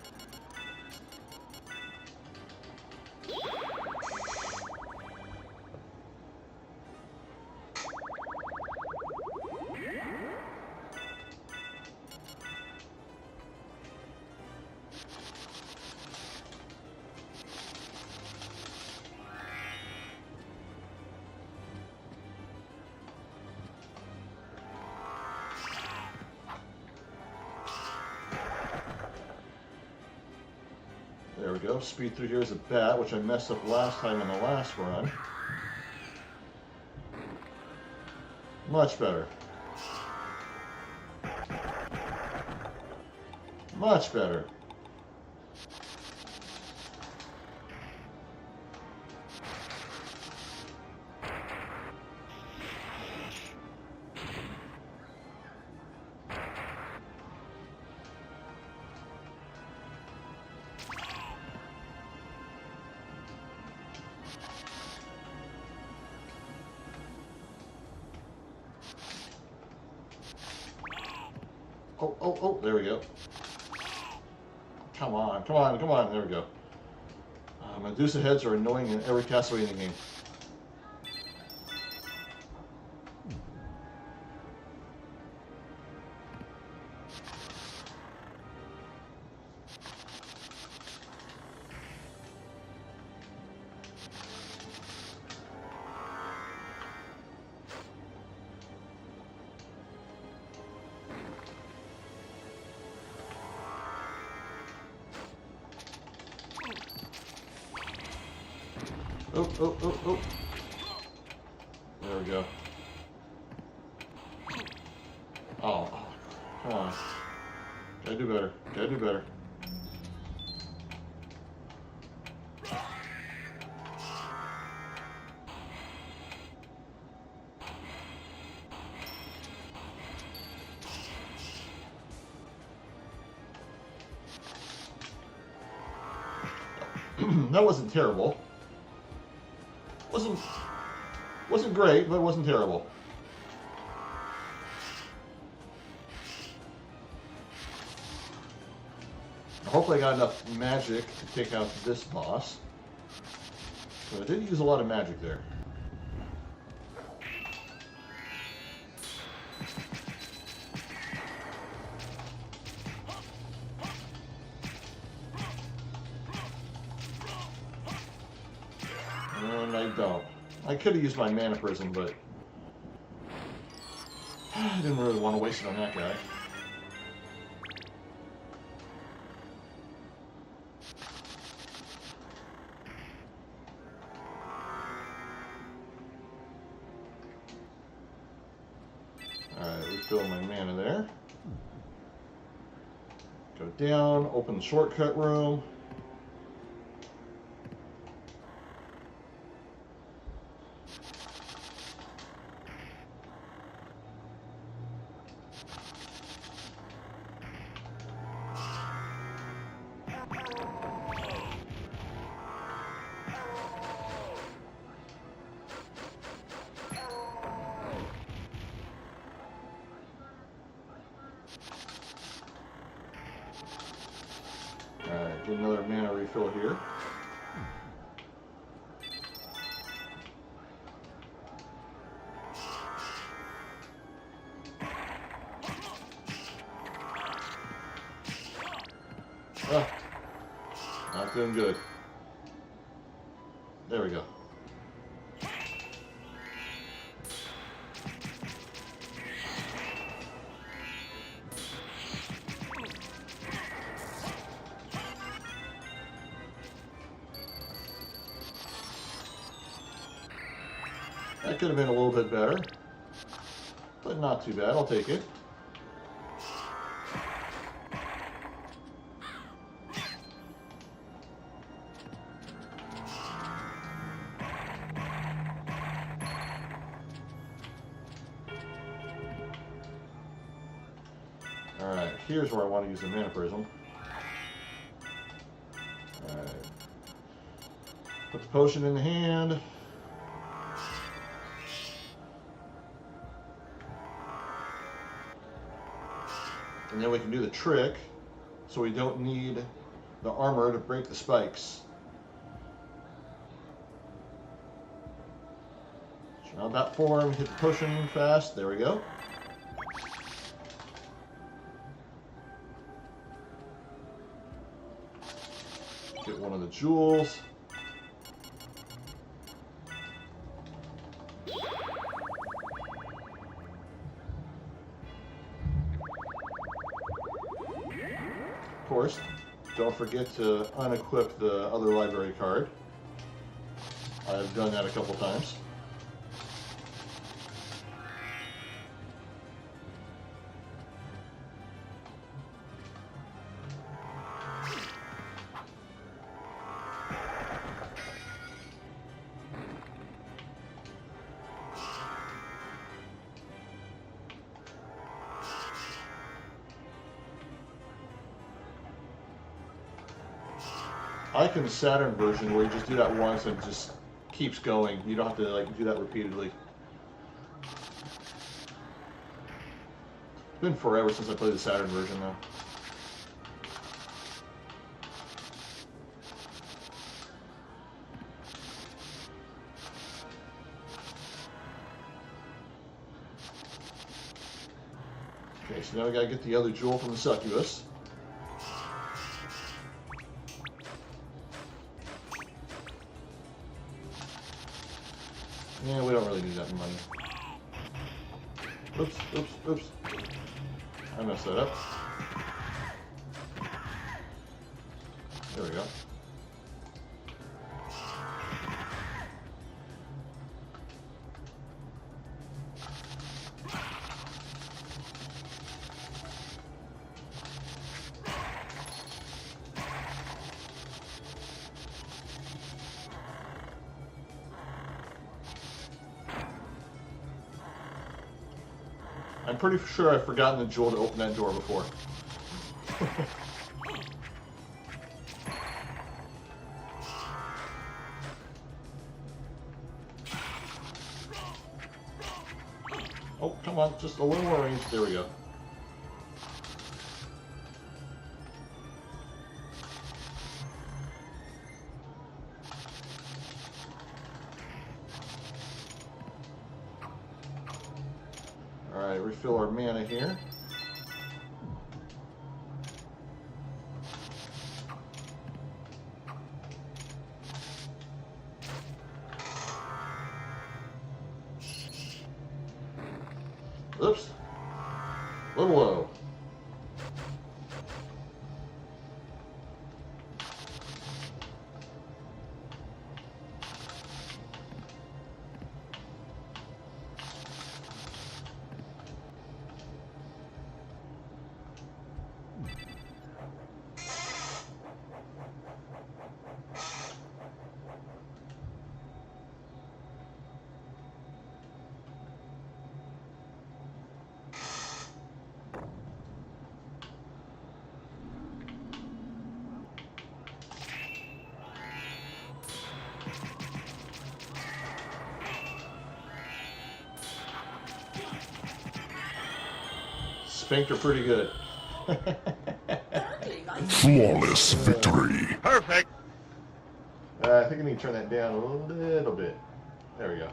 There we go. Speed through here is a bat, which I messed up last time in the last run. Much better. Much better. Oh, there we go. Come on, come on, come on, there we go. Medusa heads are annoying in every Castlevania game. Oh. There we go. Oh, come on. Gotta do better. Gotta do better. That wasn't terrible. Wasn't great, but it wasn't terrible. Hopefully I got enough magic to take out this boss. So I did use a lot of magic there. And I don't. I could have used my mana prism, but I didn't really want to waste it on that guy. Alright, refill my mana there. Go down, open the shortcut room. Alright, get another mana refill here. Ah, not doing good. There we go. That could have been a little bit better, but not too bad. I'll take it. Alright, here's where I want to use the mana prism. Alright. Put the potion in the hand. And then we can do the trick, so we don't need the armor to break the spikes. Now that form, hit the potion fast, there we go. Get one of the jewels. Of course, don't forget to unequip the other library card. I've done that a couple times. I like the Saturn version where you just do that once and it just keeps going. You don't have to like do that repeatedly. It's been forever since I played the Saturn version though. Okay, so now we gotta get the other jewel from the succubus. Yeah, we don't really need that money. Oops, oops, oops. I messed that up. There we go. I'm pretty sure I've forgotten the jewel to open that door before. Oh, come on, just a little more range. There we go. Alright, refill our mana here. Oops. A little low. Spanked her pretty good. Flawless victory. Perfect. I think I need to turn that down a little bit. There we go.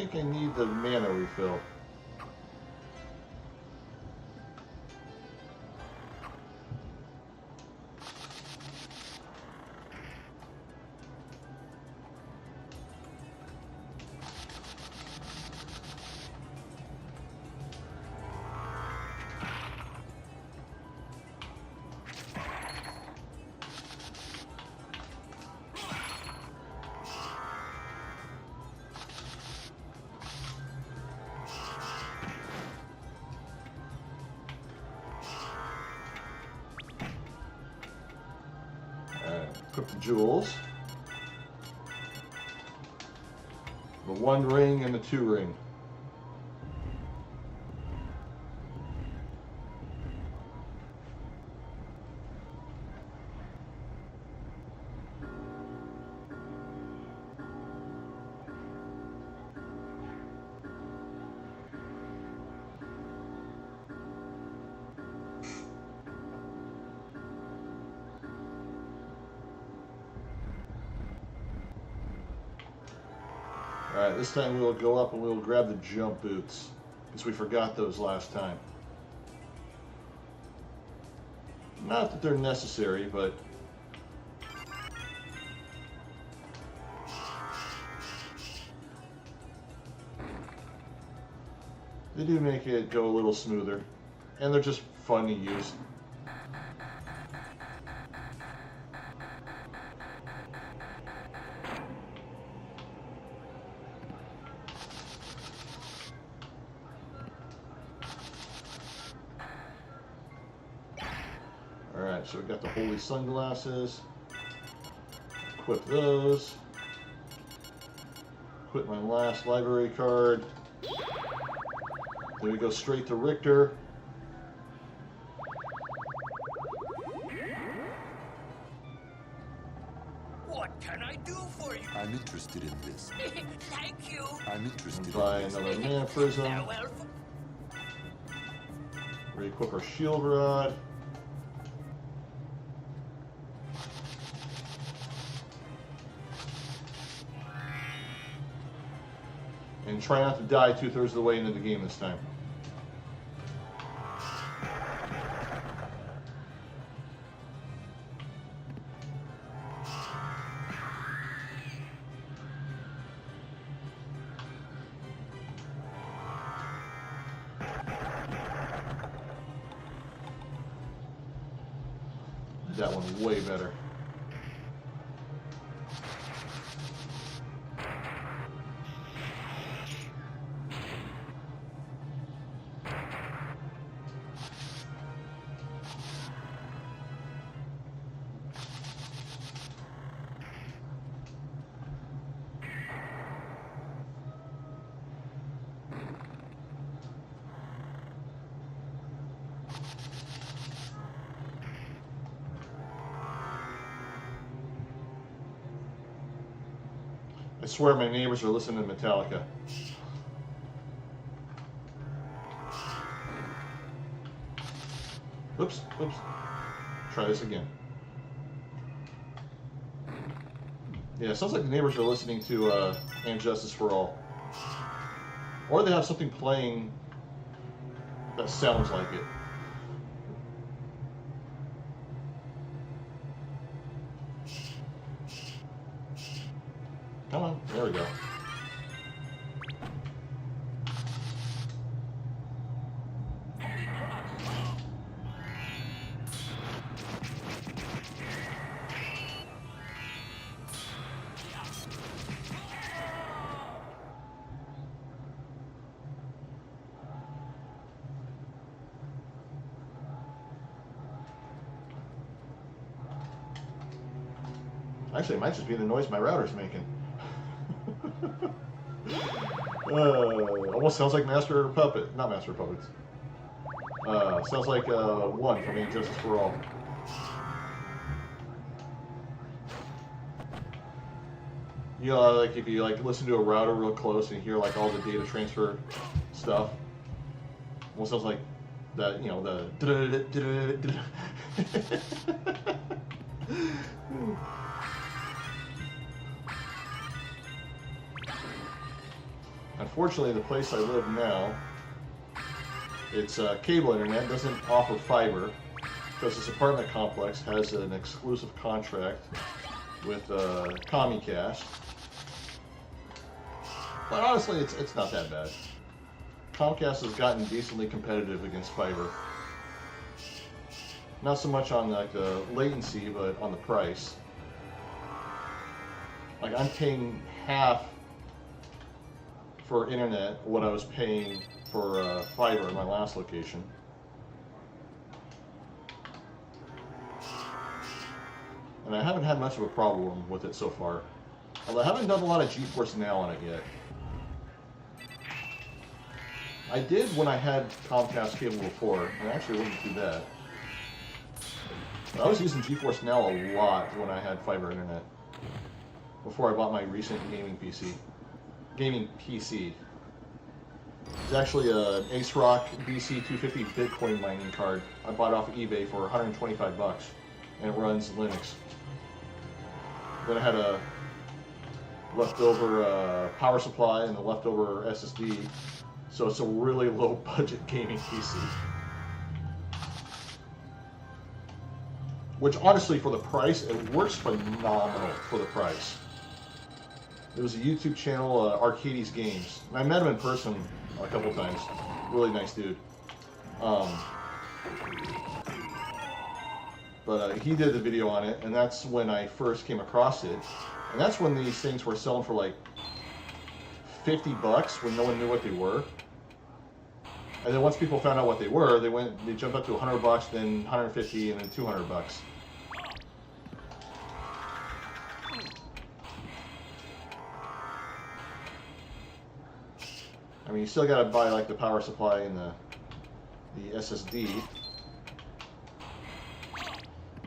think I need the mana refill. Equip the jewels. The 1 ring and the 2 ring. Alright, this time we will go up and we will grab the jump boots, because we forgot those last time. Not that they're necessary, but they do make it go a little smoother, and they're just fun to use. Alright, so we got the holy sunglasses. Equip those. Equip my last library card. Then we go straight to Richter. What can I do for you? I'm interested in this. Thank you. I'm interested in Buy this. another mana prism. Farewell. Re-equip our shield rod. And try not to die 2/3 of the way into the game this time. That one way better. I swear my neighbors are listening to Metallica. Oops, oops. Try this again. Yeah, it sounds like the neighbors are listening to And Justice for All. Or they have something playing that sounds like it. Come on, there we go. Actually, it might just be the noise my router's making. Almost sounds like Master of Puppet. Not Master of Puppets. Sounds like one from And Justice for All. You know, like if you like listen to a router real close and you hear like all the data transfer stuff. Almost sounds like that. You know the. Unfortunately, the place I live now, it's cable internet, doesn't offer fiber, because this apartment complex has an exclusive contract with Comcast. But honestly, it's not that bad. Comcast has gotten decently competitive against fiber. Not so much on like the latency, but on the price. Like I'm paying half for internet what I was paying for fiber in my last location. And I haven't had much of a problem with it so far. Although I haven't done a lot of GeForce Now on it yet. I did when I had Comcast cable before, and it actually wasn't too bad. I was using GeForce Now a lot when I had fiber internet. Before I bought my recent gaming PC. It's actually an AceRock BC250 Bitcoin mining card. I bought it off of eBay for 125 bucks, and it runs Linux. Then I had a leftover power supply and a leftover SSD, so it's a really low budget gaming PC. Which honestly, for the price, it works phenomenal for the price. It was a YouTube channel, Arcades Games. And I met him in person a couple times. Really nice dude. But he did the video on it, and that's when I first came across it. And that's when these things were selling for like 50 bucks when no one knew what they were. And then once people found out what they were, they jumped up to 100 bucks, then 150, and then 200 bucks. I mean, you still gotta buy like the power supply and the SSD.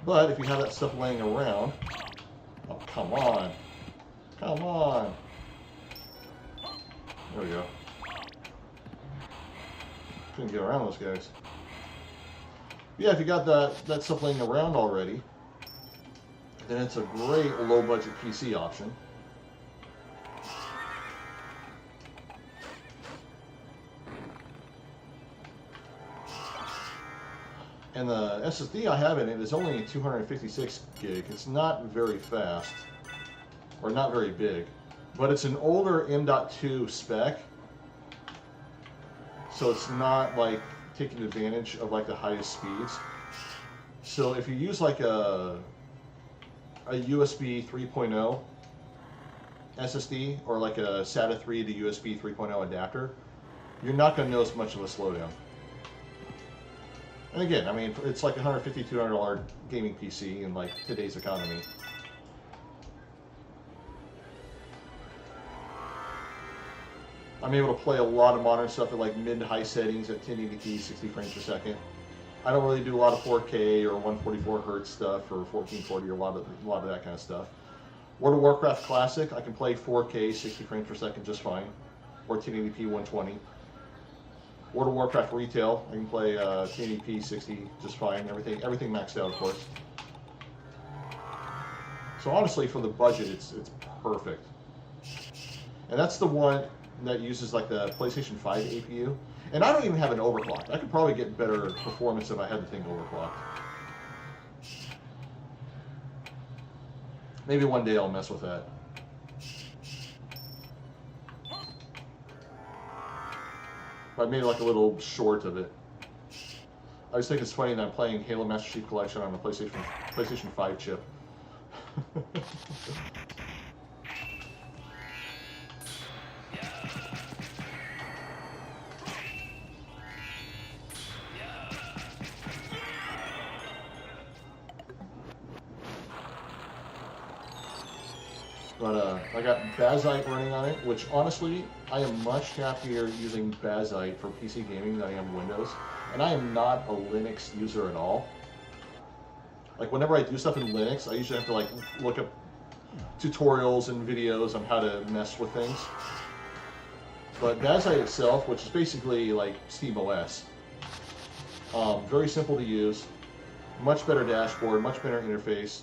But if you have that stuff laying around, oh come on, come on. There we go. Couldn't get around those guys. Yeah, if you got that stuff laying around already, then it's a great low budget PC option. And the SSD I have in it is only 256 gig. It's not very fast, or not very big, but it's an older M.2 spec, so it's not like taking advantage of like the highest speeds. So if you use like a USB 3.0 SSD or like a SATA 3 to USB 3.0 adapter, you're not going to notice much of a slowdown. And again, I mean, it's like $150, $200 gaming PC in like today's economy. I'm able to play a lot of modern stuff at like mid to high settings at 1080p, 60 frames per second. I don't really do a lot of 4K or 144 hertz stuff or 1440 or a lot of that kind of stuff. World of Warcraft Classic, I can play 4K, 60 frames per second just fine, or 1080p, 120. World of Warcraft Retail, I can play 1080p, 60 just fine. Everything maxed out, of course. So honestly, for the budget, it's perfect. And that's the one that uses like the PlayStation 5 APU. And I don't even have an overclock. I could probably get better performance if I had the thing overclocked. Maybe one day I'll mess with that. I made like a little short of it. I just think it's funny that I'm playing Halo Master Chief Collection on a PlayStation 5 chip. But I got Bazite running on it, which honestly, I am much happier using Bazite for PC gaming than I am Windows. And I am not a Linux user at all. Like whenever I do stuff in Linux, I usually have to like look up tutorials and videos on how to mess with things. But Bazite itself, which is basically like SteamOS, very simple to use, much better dashboard, much better interface.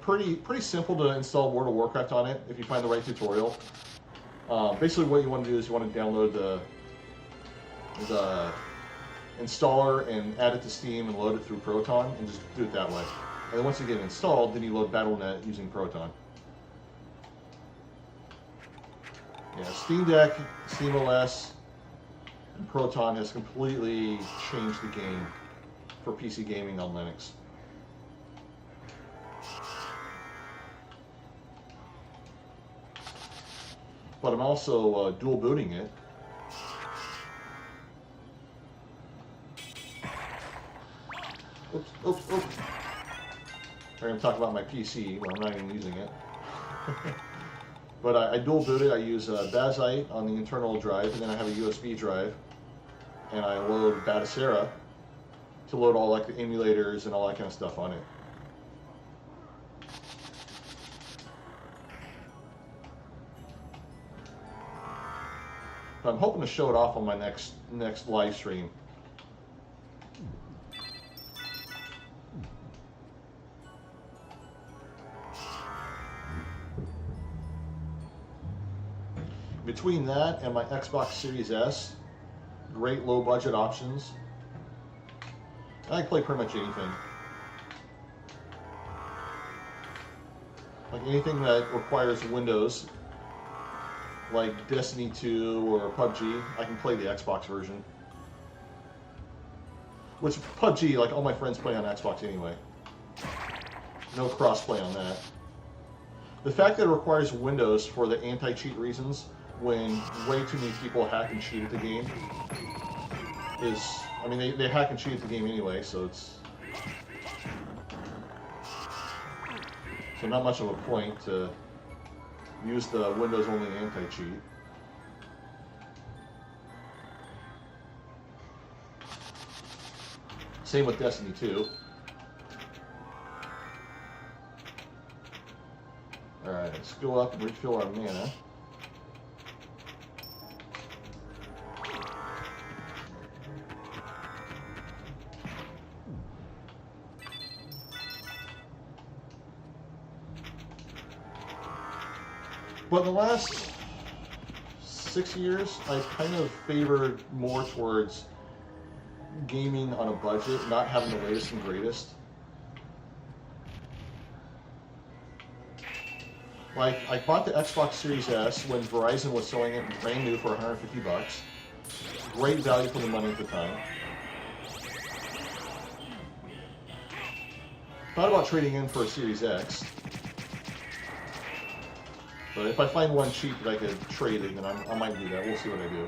Pretty simple to install World of Warcraft on it if you find the right tutorial. Basically, what you want to do is you want to download the installer and add it to Steam and load it through Proton and just do it that way. And then once you get it installed, then you load Battle.net using Proton. Yeah, Steam Deck, Steam OS, and Proton has completely changed the game for PC gaming on Linux. But I'm also dual booting it. Oops, oops, oops. I'm going to talk about my PC when I'm not even using it. But I dual boot it. I use Bazite on the internal drive, and then I have a USB drive. And I load Batacera to load all like the emulators and all that kind of stuff on it. But I'm hoping to show it off on my next live stream. Between that and my Xbox Series S, great low budget options. I can play pretty much anything. Like anything that requires Windows, like Destiny 2 or PUBG, I can play the Xbox version. Which PUBG, like all my friends play on Xbox anyway. No cross-play on that. The fact that it requires Windows for the anti-cheat reasons, when way too many people hack and cheat at the game, is, I mean, they hack and cheat at the game anyway, so it's not much of a point to use the Windows-only anti-cheat. Same with Destiny 2. Alright, let's go up and refill our mana. But the last 6 years, I've kind of favored more towards gaming on a budget, not having the latest and greatest. Like, I bought the Xbox Series S when Verizon was selling it brand new for $150. Great value for the money at the time. Thought about trading in for a Series X. But if I find one cheap that I could trade it, then I might do that. We'll see what I do.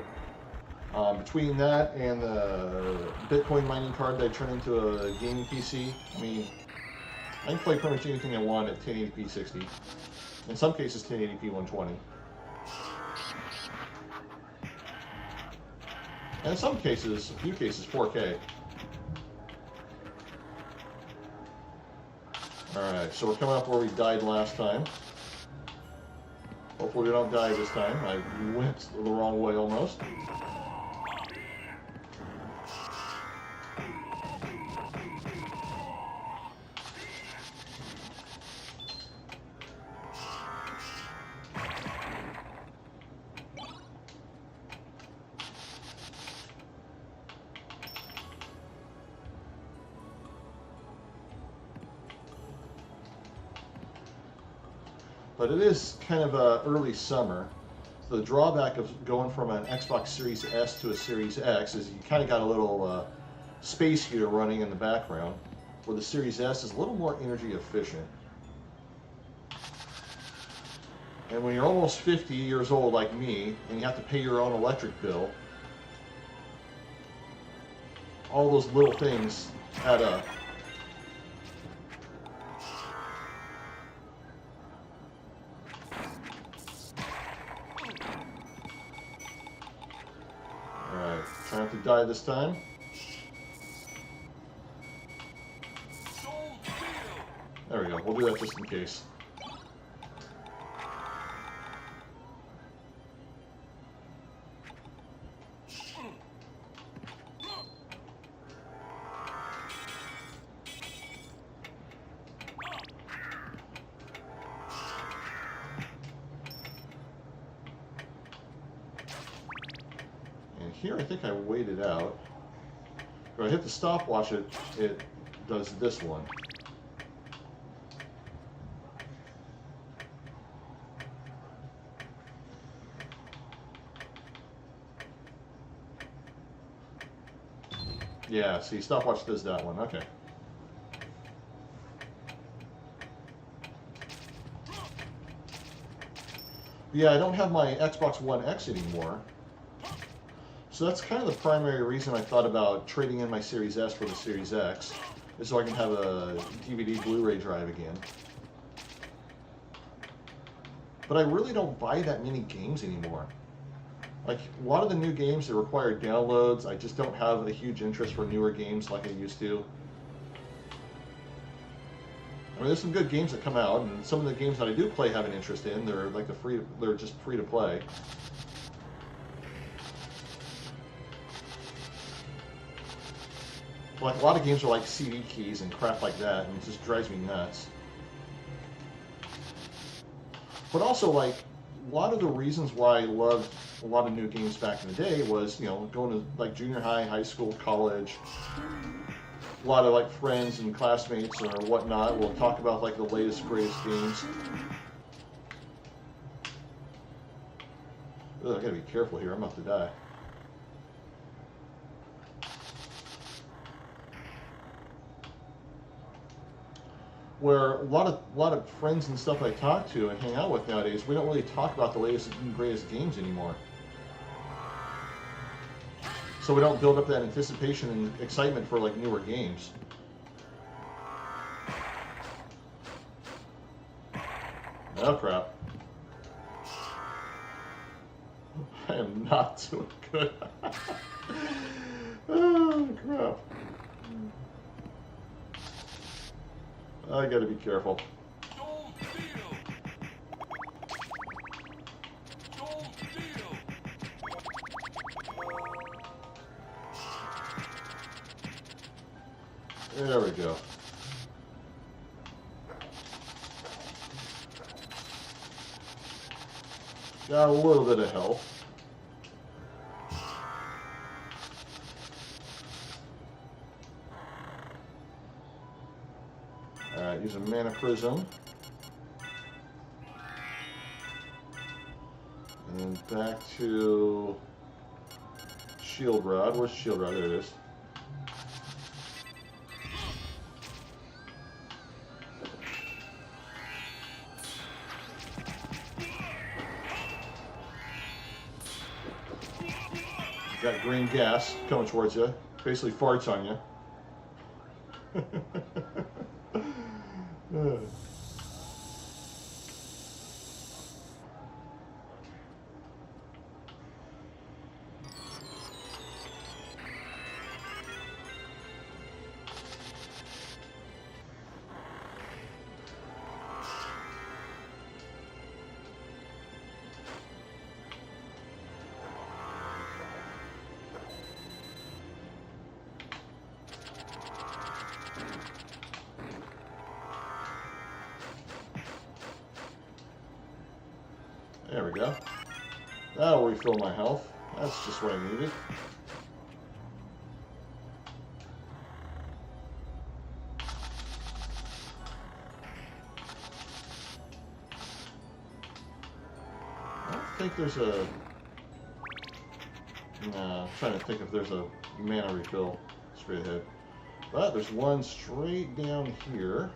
Between that and the Bitcoin mining card that I turned into a gaming PC, I mean, I can play pretty much anything I want at 1080p 60. In some cases, 1080p 120. And in some cases, a few cases, 4K. Alright, so we're coming up where we died last time. Hopefully we don't die this time. I went the wrong way almost. But it is kind of early summer. So the drawback of going from an Xbox Series S to a Series X is you kind of got a little space heater running in the background, where the Series S is a little more energy efficient. And when you're almost 50 years old like me, and you have to pay your own electric bill, all those little things add up. Try not to die this time. There we go. We'll do that just in case. here I think I waited out. If I hit the stopwatch, it does this one. Yeah, see, stopwatch does that one. Okay. Yeah, I don't have my Xbox One X anymore. So that's kind of the primary reason I thought about trading in my Series S for the Series X, is so I can have a DVD Blu-ray drive again. But I really don't buy that many games anymore. Like, a lot of the new games that require downloads, I just don't have a huge interest for newer games like I used to. I mean, there's some good games that come out, and some of the games that I do play have an interest in. They're like they're just free to play. Like, a lot of games are like CD keys and crap like that, and it just drives me nuts. But also, like, a lot of the reasons why I loved a lot of new games back in the day was, you know, going to like junior high, high school, college. A lot of like friends and classmates or whatnot will talk about like the latest, greatest games. Ugh, I gotta be careful here. I'm about to die. Where a lot of friends and stuff I talk to and hang out with nowadays, we don't really talk about the latest and greatest games anymore. So we don't build up that anticipation and excitement for like newer games. Oh crap. I am not doing good. Oh crap. I gotta be careful. There we go. Got a little bit of health. Alright, use a mana prism. And back to shield rod. Where's shield rod? There it is. Got green gas coming towards you. Basically farts on you. There we go. That'll refill my health. That's just what I needed. I don't think there's a... Nah, I'm trying to think if there's a mana refill straight ahead. But there's one straight down here.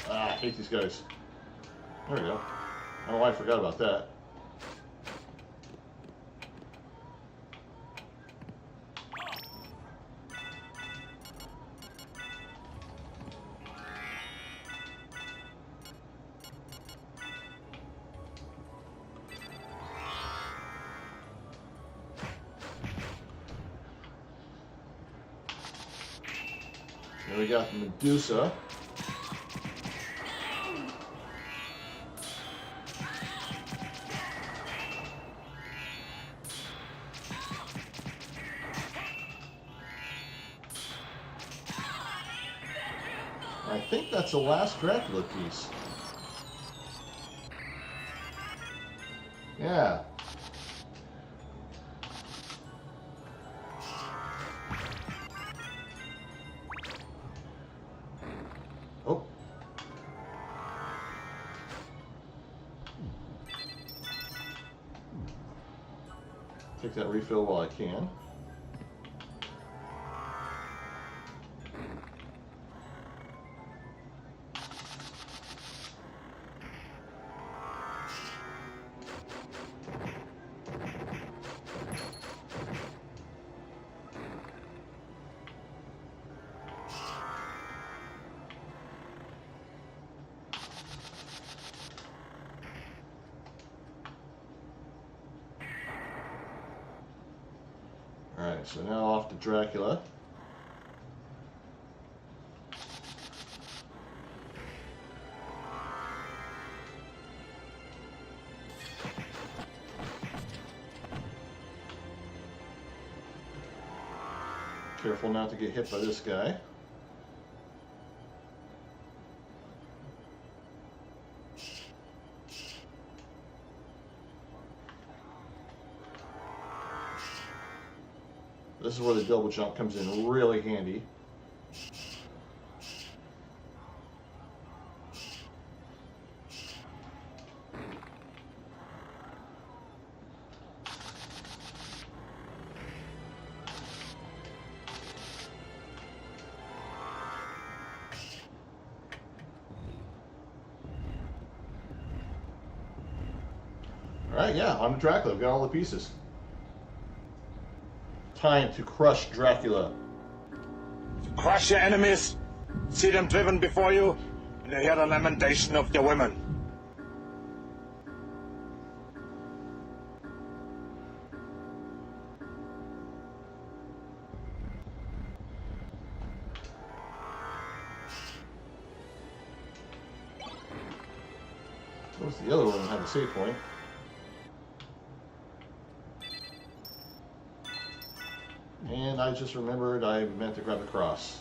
Ah, I hate these guys. There we go. I don't know why I forgot about that. Then we got the Medusa. I think that's the last Dracula piece. Yeah. Oh. Take that refill while I can. Alright, so now off to Dracula. Careful not to get hit by this guy. This is where the double jump comes in really handy. Alright, yeah, on to Dracula. We've got all the pieces. Time to crush Dracula. Crush your enemies, see them driven before you, and you hear the lamentation of your women. What's the other one that had a save point? And I just remembered I meant to grab the cross.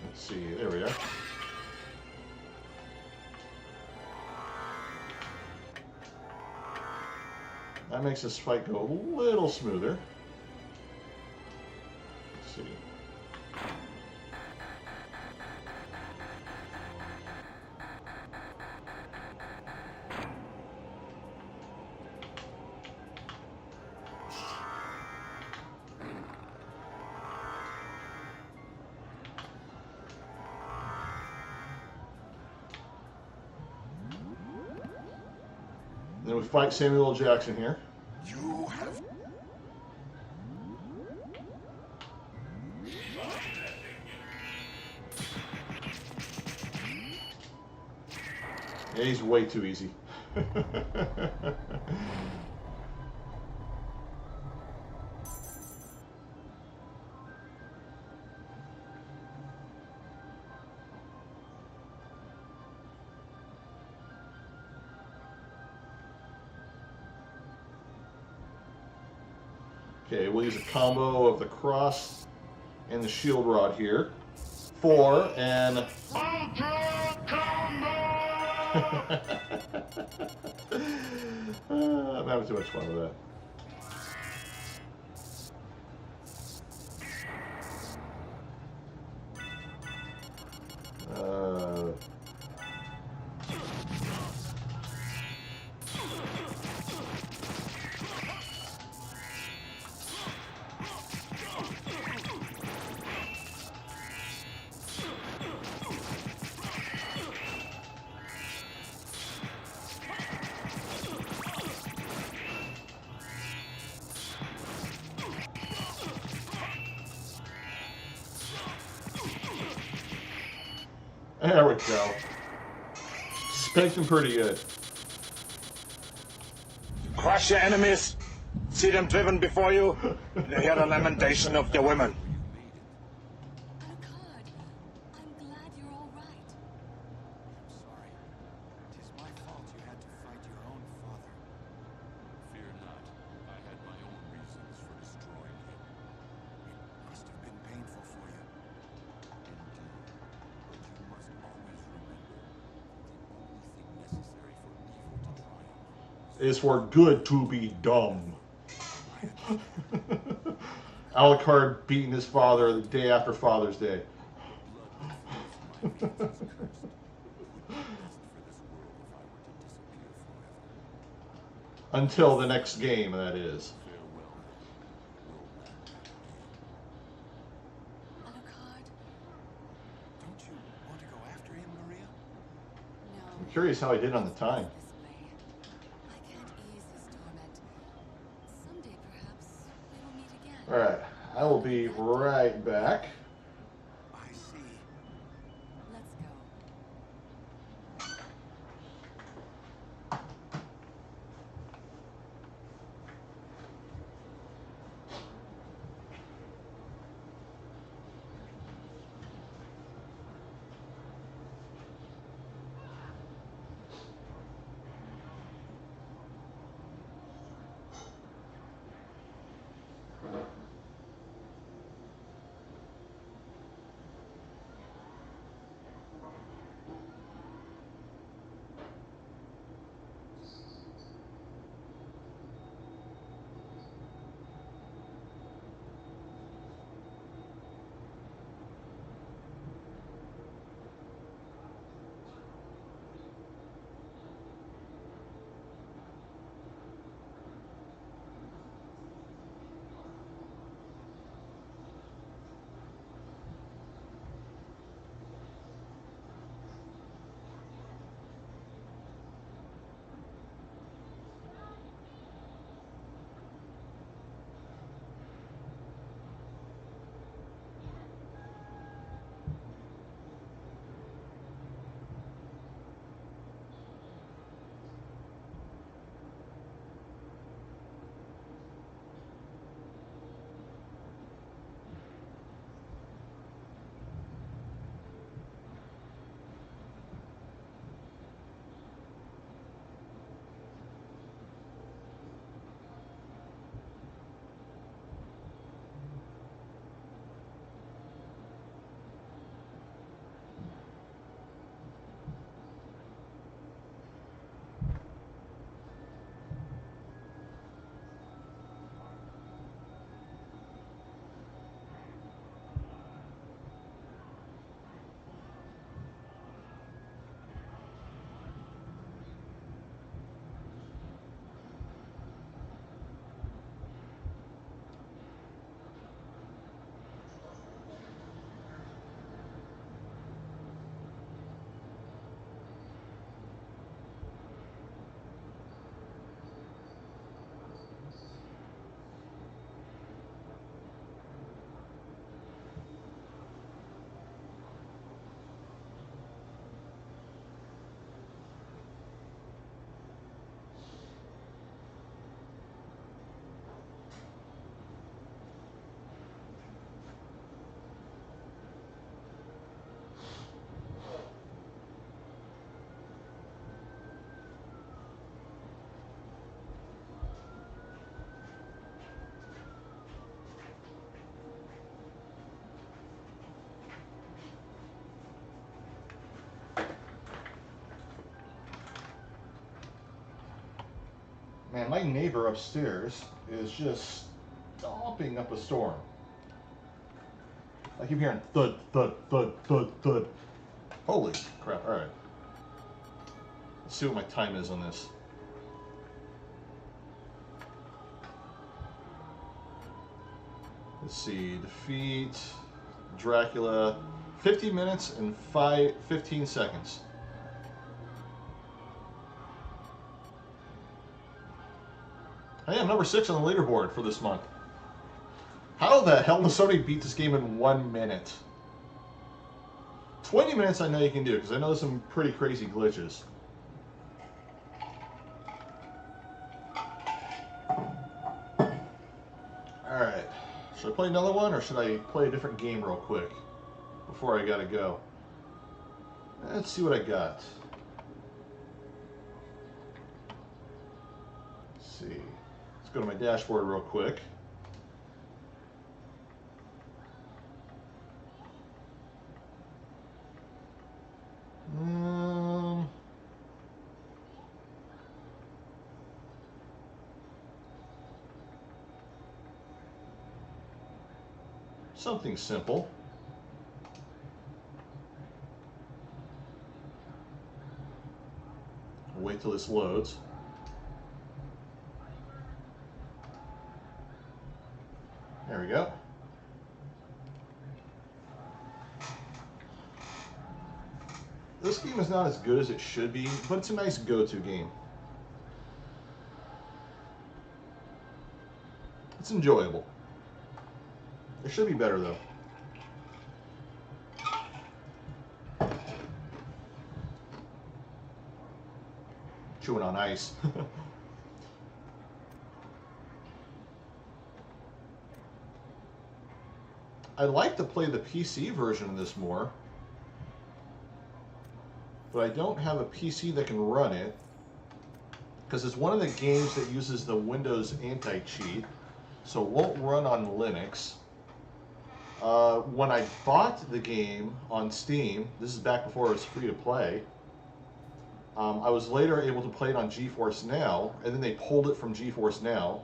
Let's see, there we are. That makes this fight go a little smoother. Let's see. Then we fight Samuel L. Jackson here. You have Yeah, he's way too easy. Okay, we'll use a combo of the cross and the shield rod here for an ultra combo. I'm having too much fun with that. There we go. Spanked him pretty good. Crush your enemies, see them driven before you, and you hear the lamentation of your women. Alucard, I'm glad you're all right. Sorry. 'Tis my fault you had to fight your own father. Fear not. I had my own reasons for destroying him. It must have been painful for you. is for good to be dumb. Alucard beating his father the day after Father's Day. Until the next game, that is. Alucard? Don't you want to go after him, Maria? No. I'm curious how he did on the time. This way. I can't ease his torment. Someday, perhaps, we will meet again. Alright, I will be right back. I see. Let's go. Man, my neighbor upstairs is just stomping up a storm. I keep hearing thud, thud, thud, thud, thud. Holy crap, alright. Let's see what my time is on this. Let's see, defeat Dracula, 50 minutes and 15 seconds. Hey, I'm number 6 on the leaderboard for this month. How the hell does somebody beat this game in 1 minute? 20 minutes I know you can do, because I know there's some pretty crazy glitches. Alright. Should I play another one, or should I play a different game real quick before I gotta go? Let's see what I got. Let's see. Let's go to my dashboard real quick. Something simple. We'll wait till this loads. There we go. This game is not as good as it should be, but it's a nice go-to game. It's enjoyable. It should be better, though. Chewing on ice. I'd like to play the PC version of this more, but I don't have a PC that can run it, because it's one of the games that uses the Windows anti-cheat, so it won't run on Linux. When I bought the game on Steam, this is back before it was free to play, I was later able to play it on GeForce Now, and then they pulled it from GeForce Now,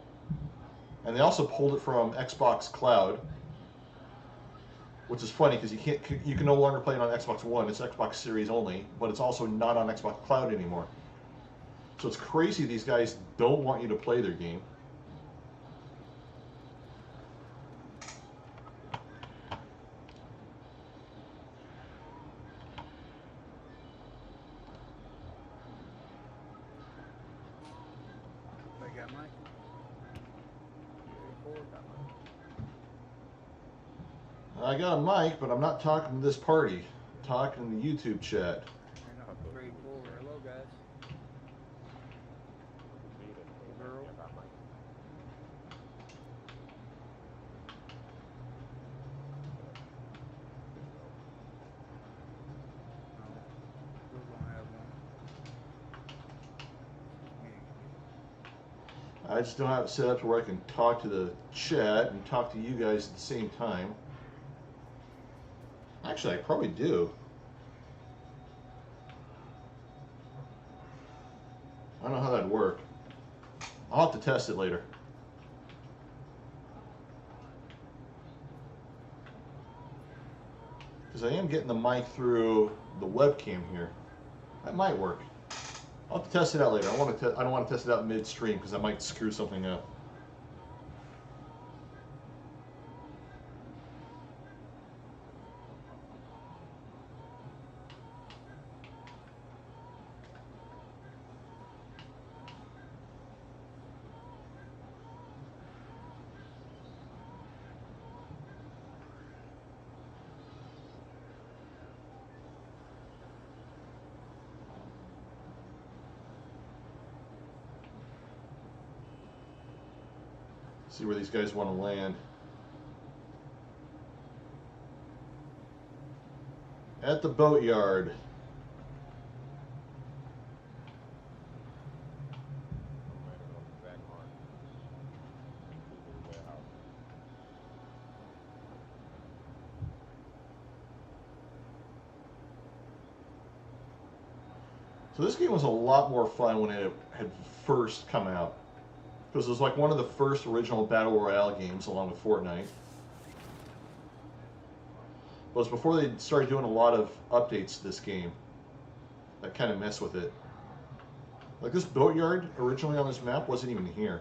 and they also pulled it from Xbox Cloud, which is funny because you can no longer play it on Xbox One. It's Xbox Series only, but it's also not on Xbox Cloud anymore. So it's crazy these guys don't want you to play their game. I got a mic, but I'm not talking to this party. I'm talking in the YouTube chat. Hello, guys. Girl. I just don't have it set up to where I can talk to the chat and talk to you guys at the same time. Actually, I probably do. I don't know how that'd work. I'll have to test it later. Because I am getting the mic through the webcam here. That might work. I'll have to test it out later. I don't want to test it out midstream because I might screw something up. See where these guys want to land. At the boatyard. So this game was a lot more fun when it had first come out, because it was like one of the first original Battle Royale games along with Fortnite. But it was before they started doing a lot of updates to this game that kind of messed with it. Like this boatyard originally on this map wasn't even here.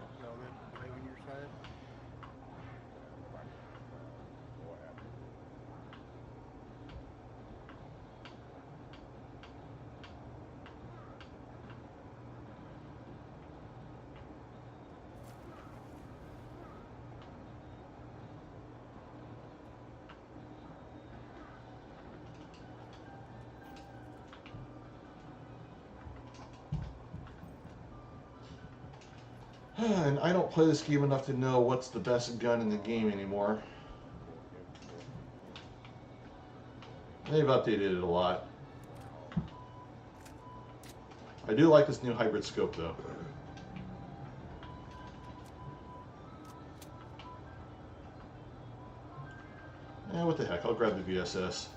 And I don't play this game enough to know what's the best gun in the game anymore. They've updated it a lot. I do like this new hybrid scope though. What the heck, I'll grab the VSS.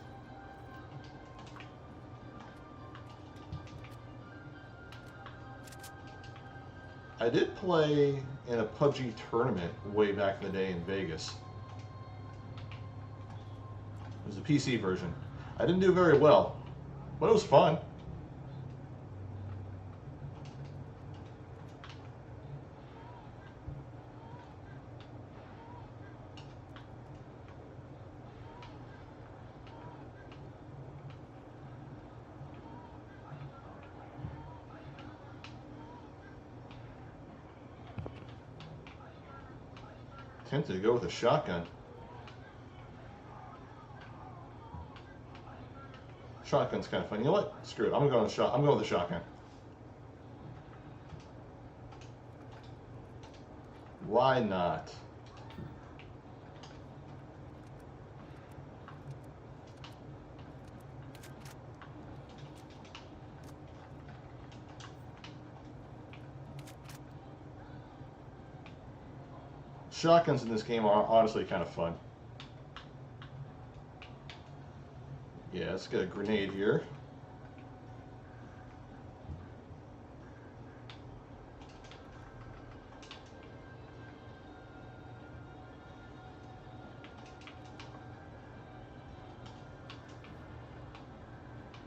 I did play in a PUBG tournament way back in the day in Vegas. PC version. I didn't do very well, but it was fun. Tempted to go with a shotgun. Shotgun's kind of fun. You know what? Screw it. I'm going with the shotgun. Why not? Shotguns in this game are honestly kind of fun. Yeah, let's get a grenade here.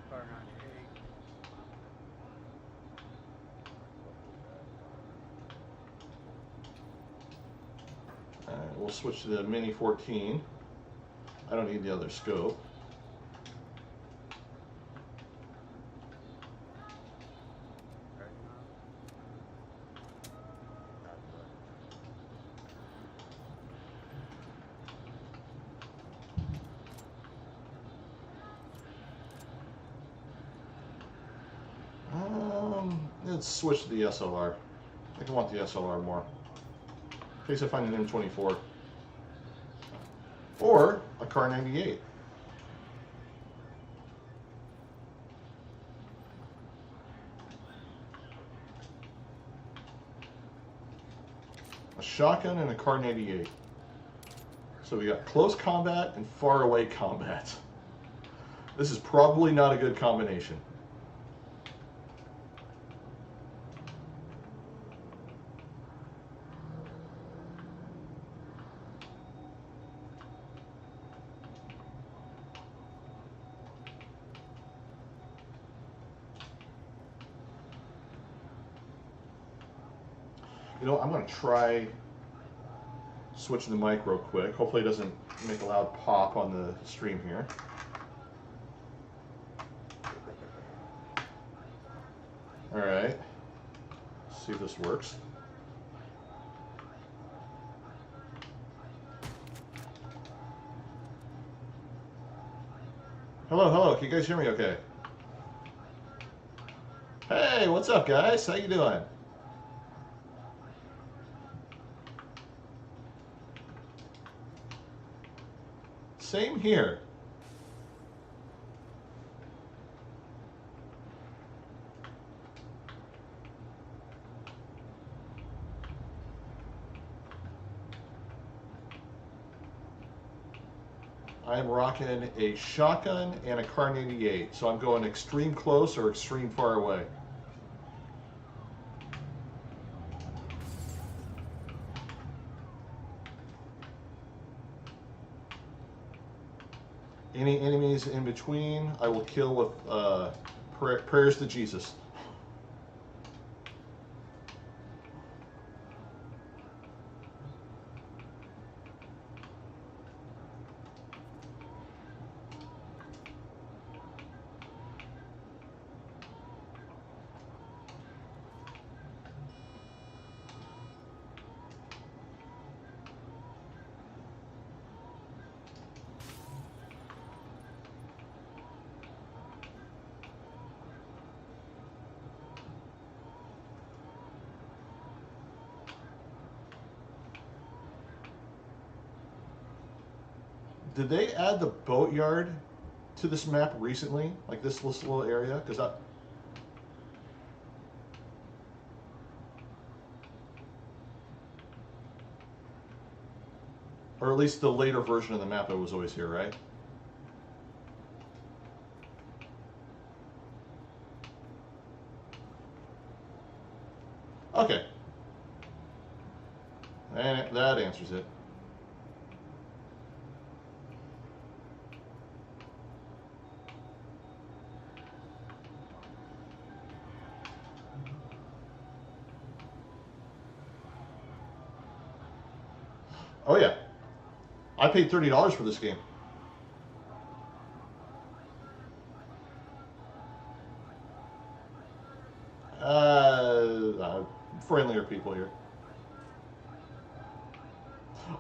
Car 98. Alright, we'll switch to the Mini 14. I don't need the other scope. Let's switch to the SLR. I think I want the SLR more. In case I find an M24. Or a Car 98. A shotgun and a Car 98. So we got close combat and far away combat. This is probably not a good combination. You know, I'm going to try switching the mic real quick. Hopefully it doesn't make a loud pop on the stream here. Alright. See if this works. Hello, can you guys hear me okay? Hey, what's up guys? How you doing? Same here. I'm rocking a shotgun and a Car 98, so I'm going extreme close or extreme far away. Any enemies in between, I will kill with prayers to Jesus. Did they add the boatyard to this map recently? Like this little area? Because or at least the later version of the map that was always here, right? Okay. And that answers it. Oh yeah, I paid $30 for this game. Friendlier people here.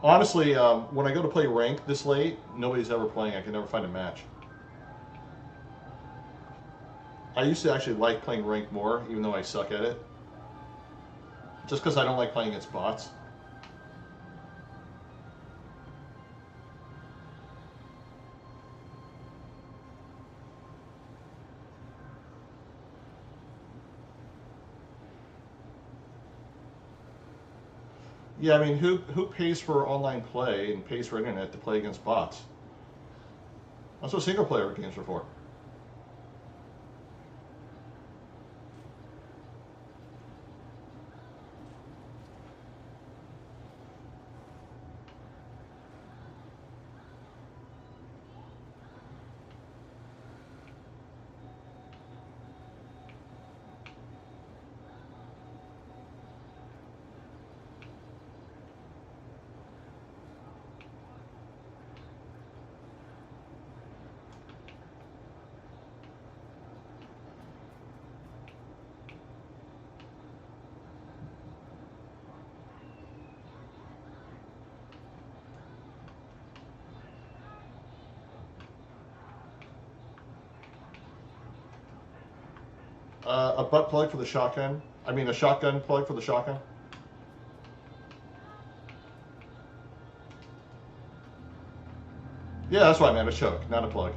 Honestly, when I go to play rank this late, nobody's ever playing. I can never find a match. I used to actually like playing rank more, even though I suck at it. Just because I don't like playing against bots. Yeah, I mean, who pays for online play and pays for internet to play against bots? That's what single player games are for. A butt plug for the shotgun. I mean, a shotgun plug for the shotgun. Yeah, that's what I meant, a choke, not a plug.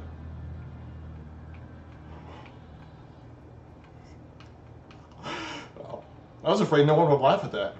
I was afraid no one would laugh at that.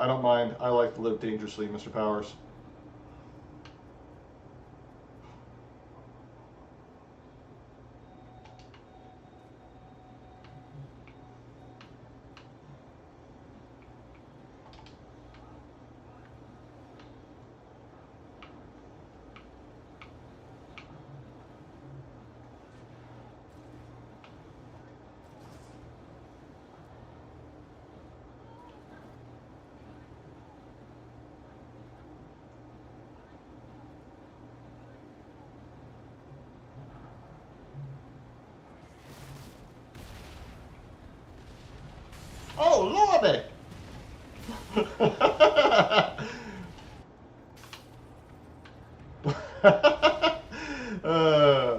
I don't mind. I like to live dangerously, Mr. Powers. Oh, Lordy! uh,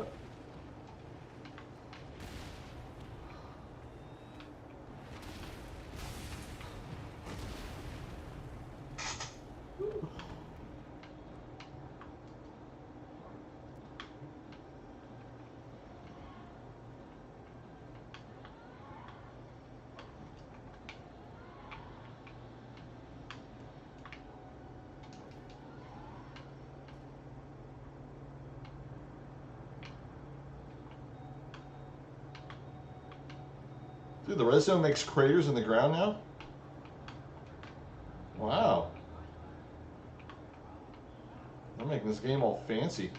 Dude, the red zone makes craters in the ground now? this game all fancy.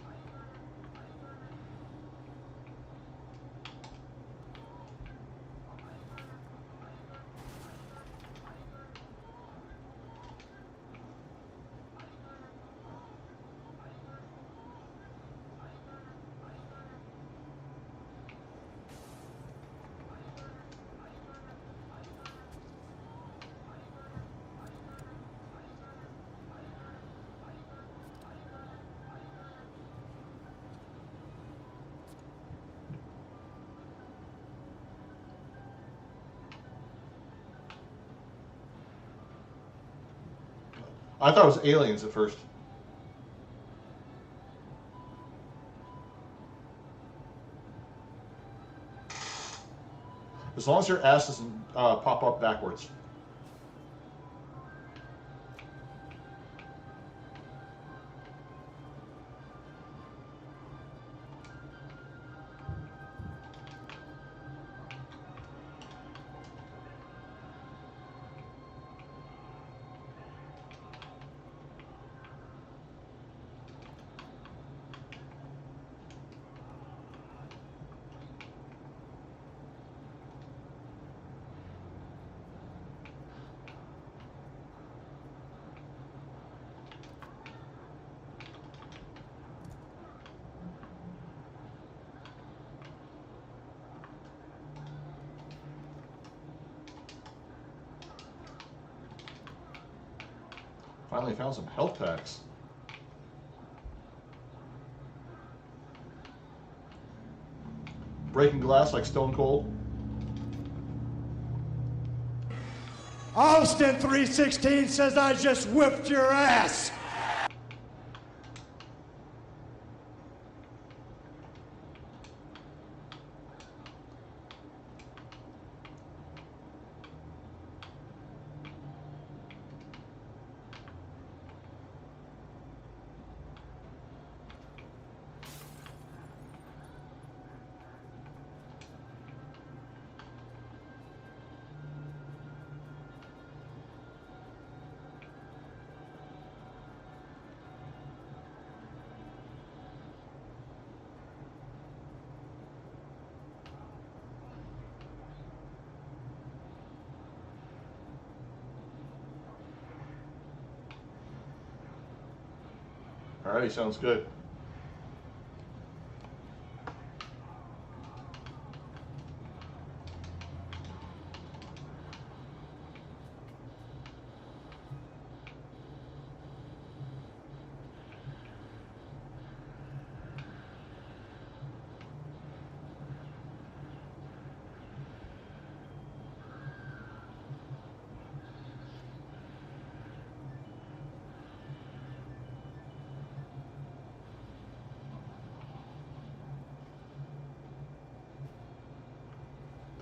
I thought it was aliens at first. As long as your ass doesn't pop up backwards. Finally found some health packs. Breaking glass like Stone Cold. Austin 316 says I just whipped your ass. Alrighty, sounds good.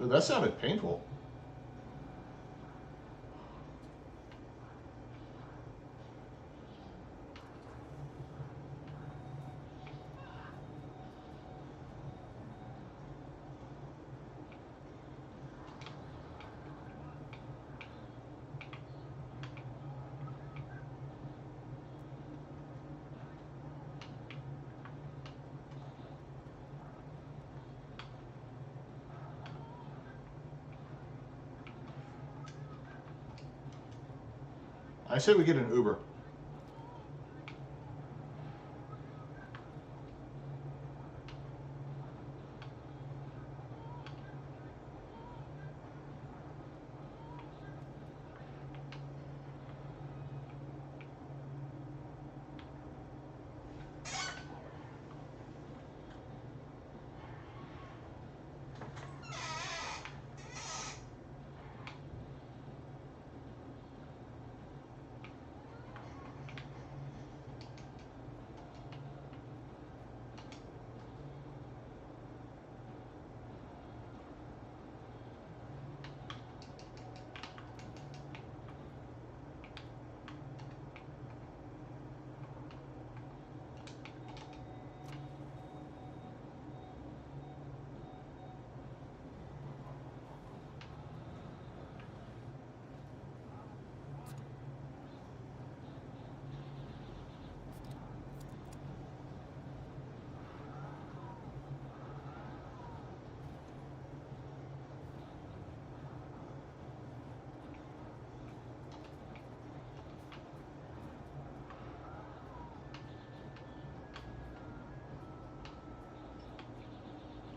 Dude, that sounded painful. I say we get an Uber.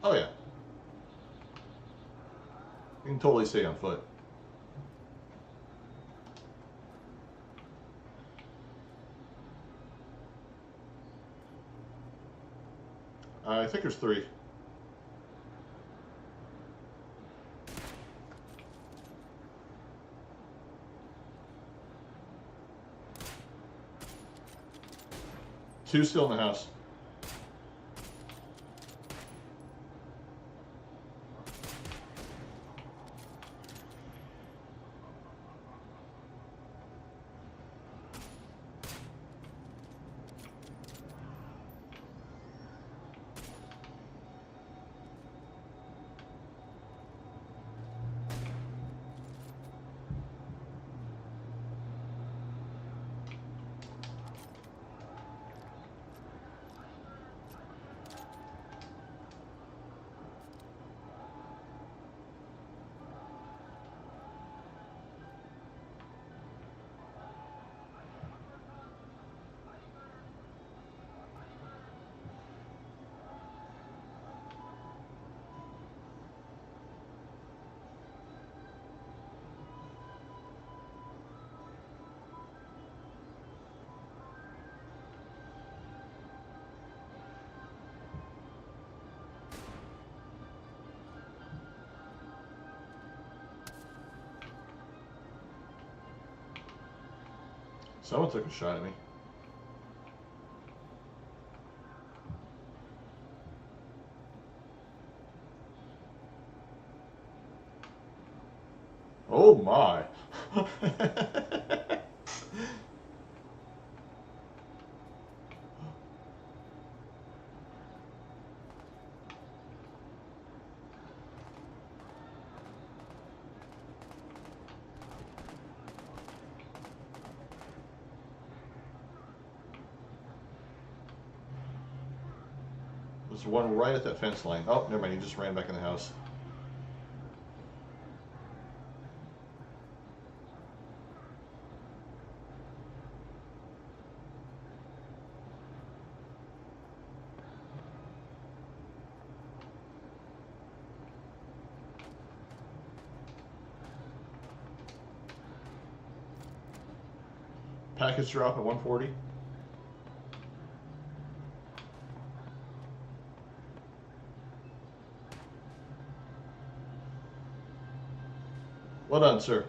Oh yeah. You can totally stay on foot. I think there's 3. Two still in the house. Someone took a shot at me. Oh my. There's one right at that fence line. Oh, never mind. He just ran back in the house. Package drop at 140. Well done, sir.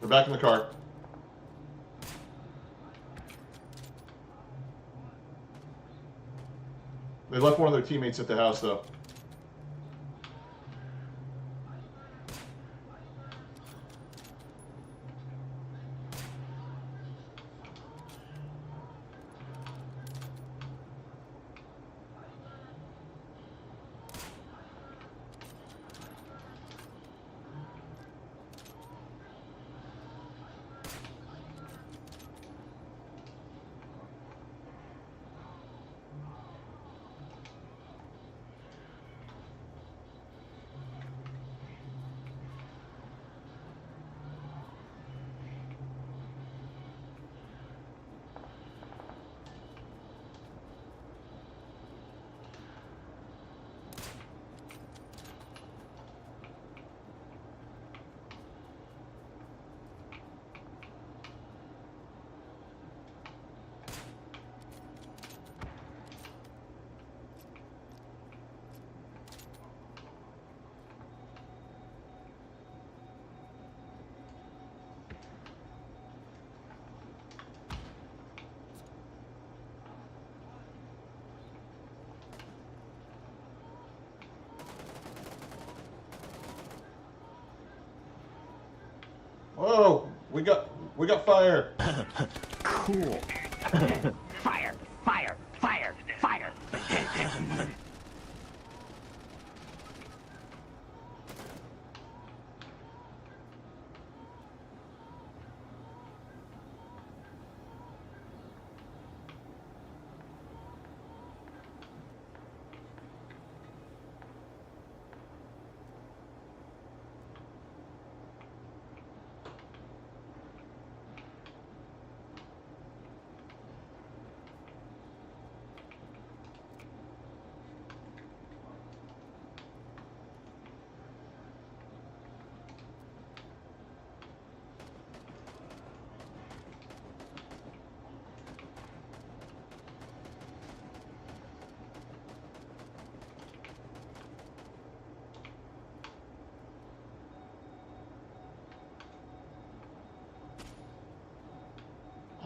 We're back in the car. They left one of their teammates at the house, though. Whoa, we got fire. Cool. Fire, fire, fire, fire.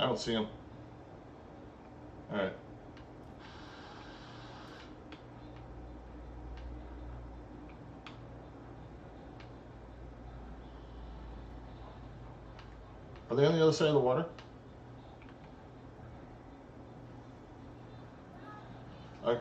I don't see him. All right. Are they on the other side of the water? Okay.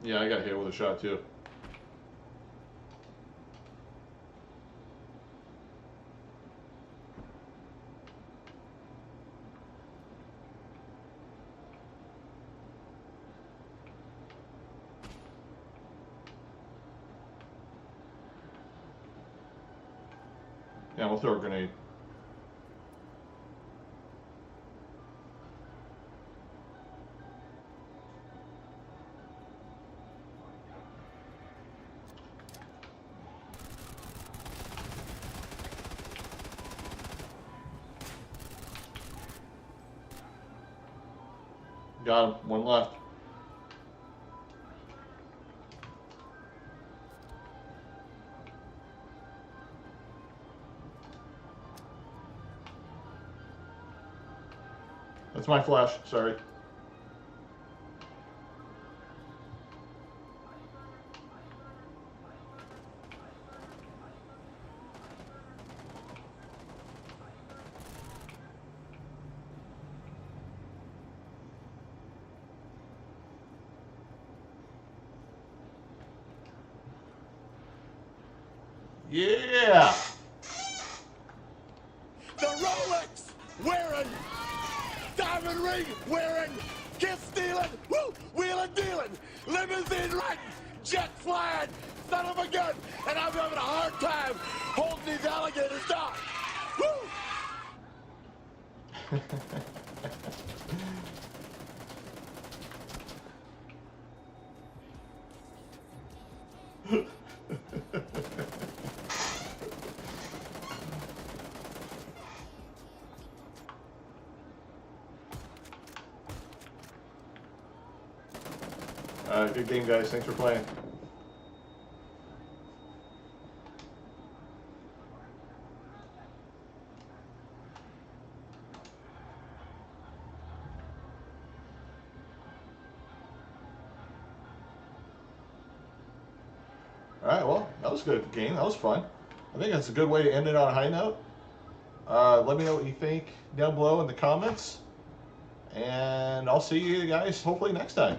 Yeah, I got hit with a shot too. Yeah, we'll throw a grenade. Got him. One left. That's my flash. Sorry. Yeah. The Rolex wearing, diamond ring wearing, kiss stealing, woo, wheeling dealing, limousine riding, jet flying, son of a gun, and I'm having a hard time holding these alligators down. Woo! Good game, guys. Thanks for playing. All right, well, that was a good game. That was fun. I think that's a good way to end it on a high note. Let me know what you think down below in the comments. And I'll see you guys hopefully next time.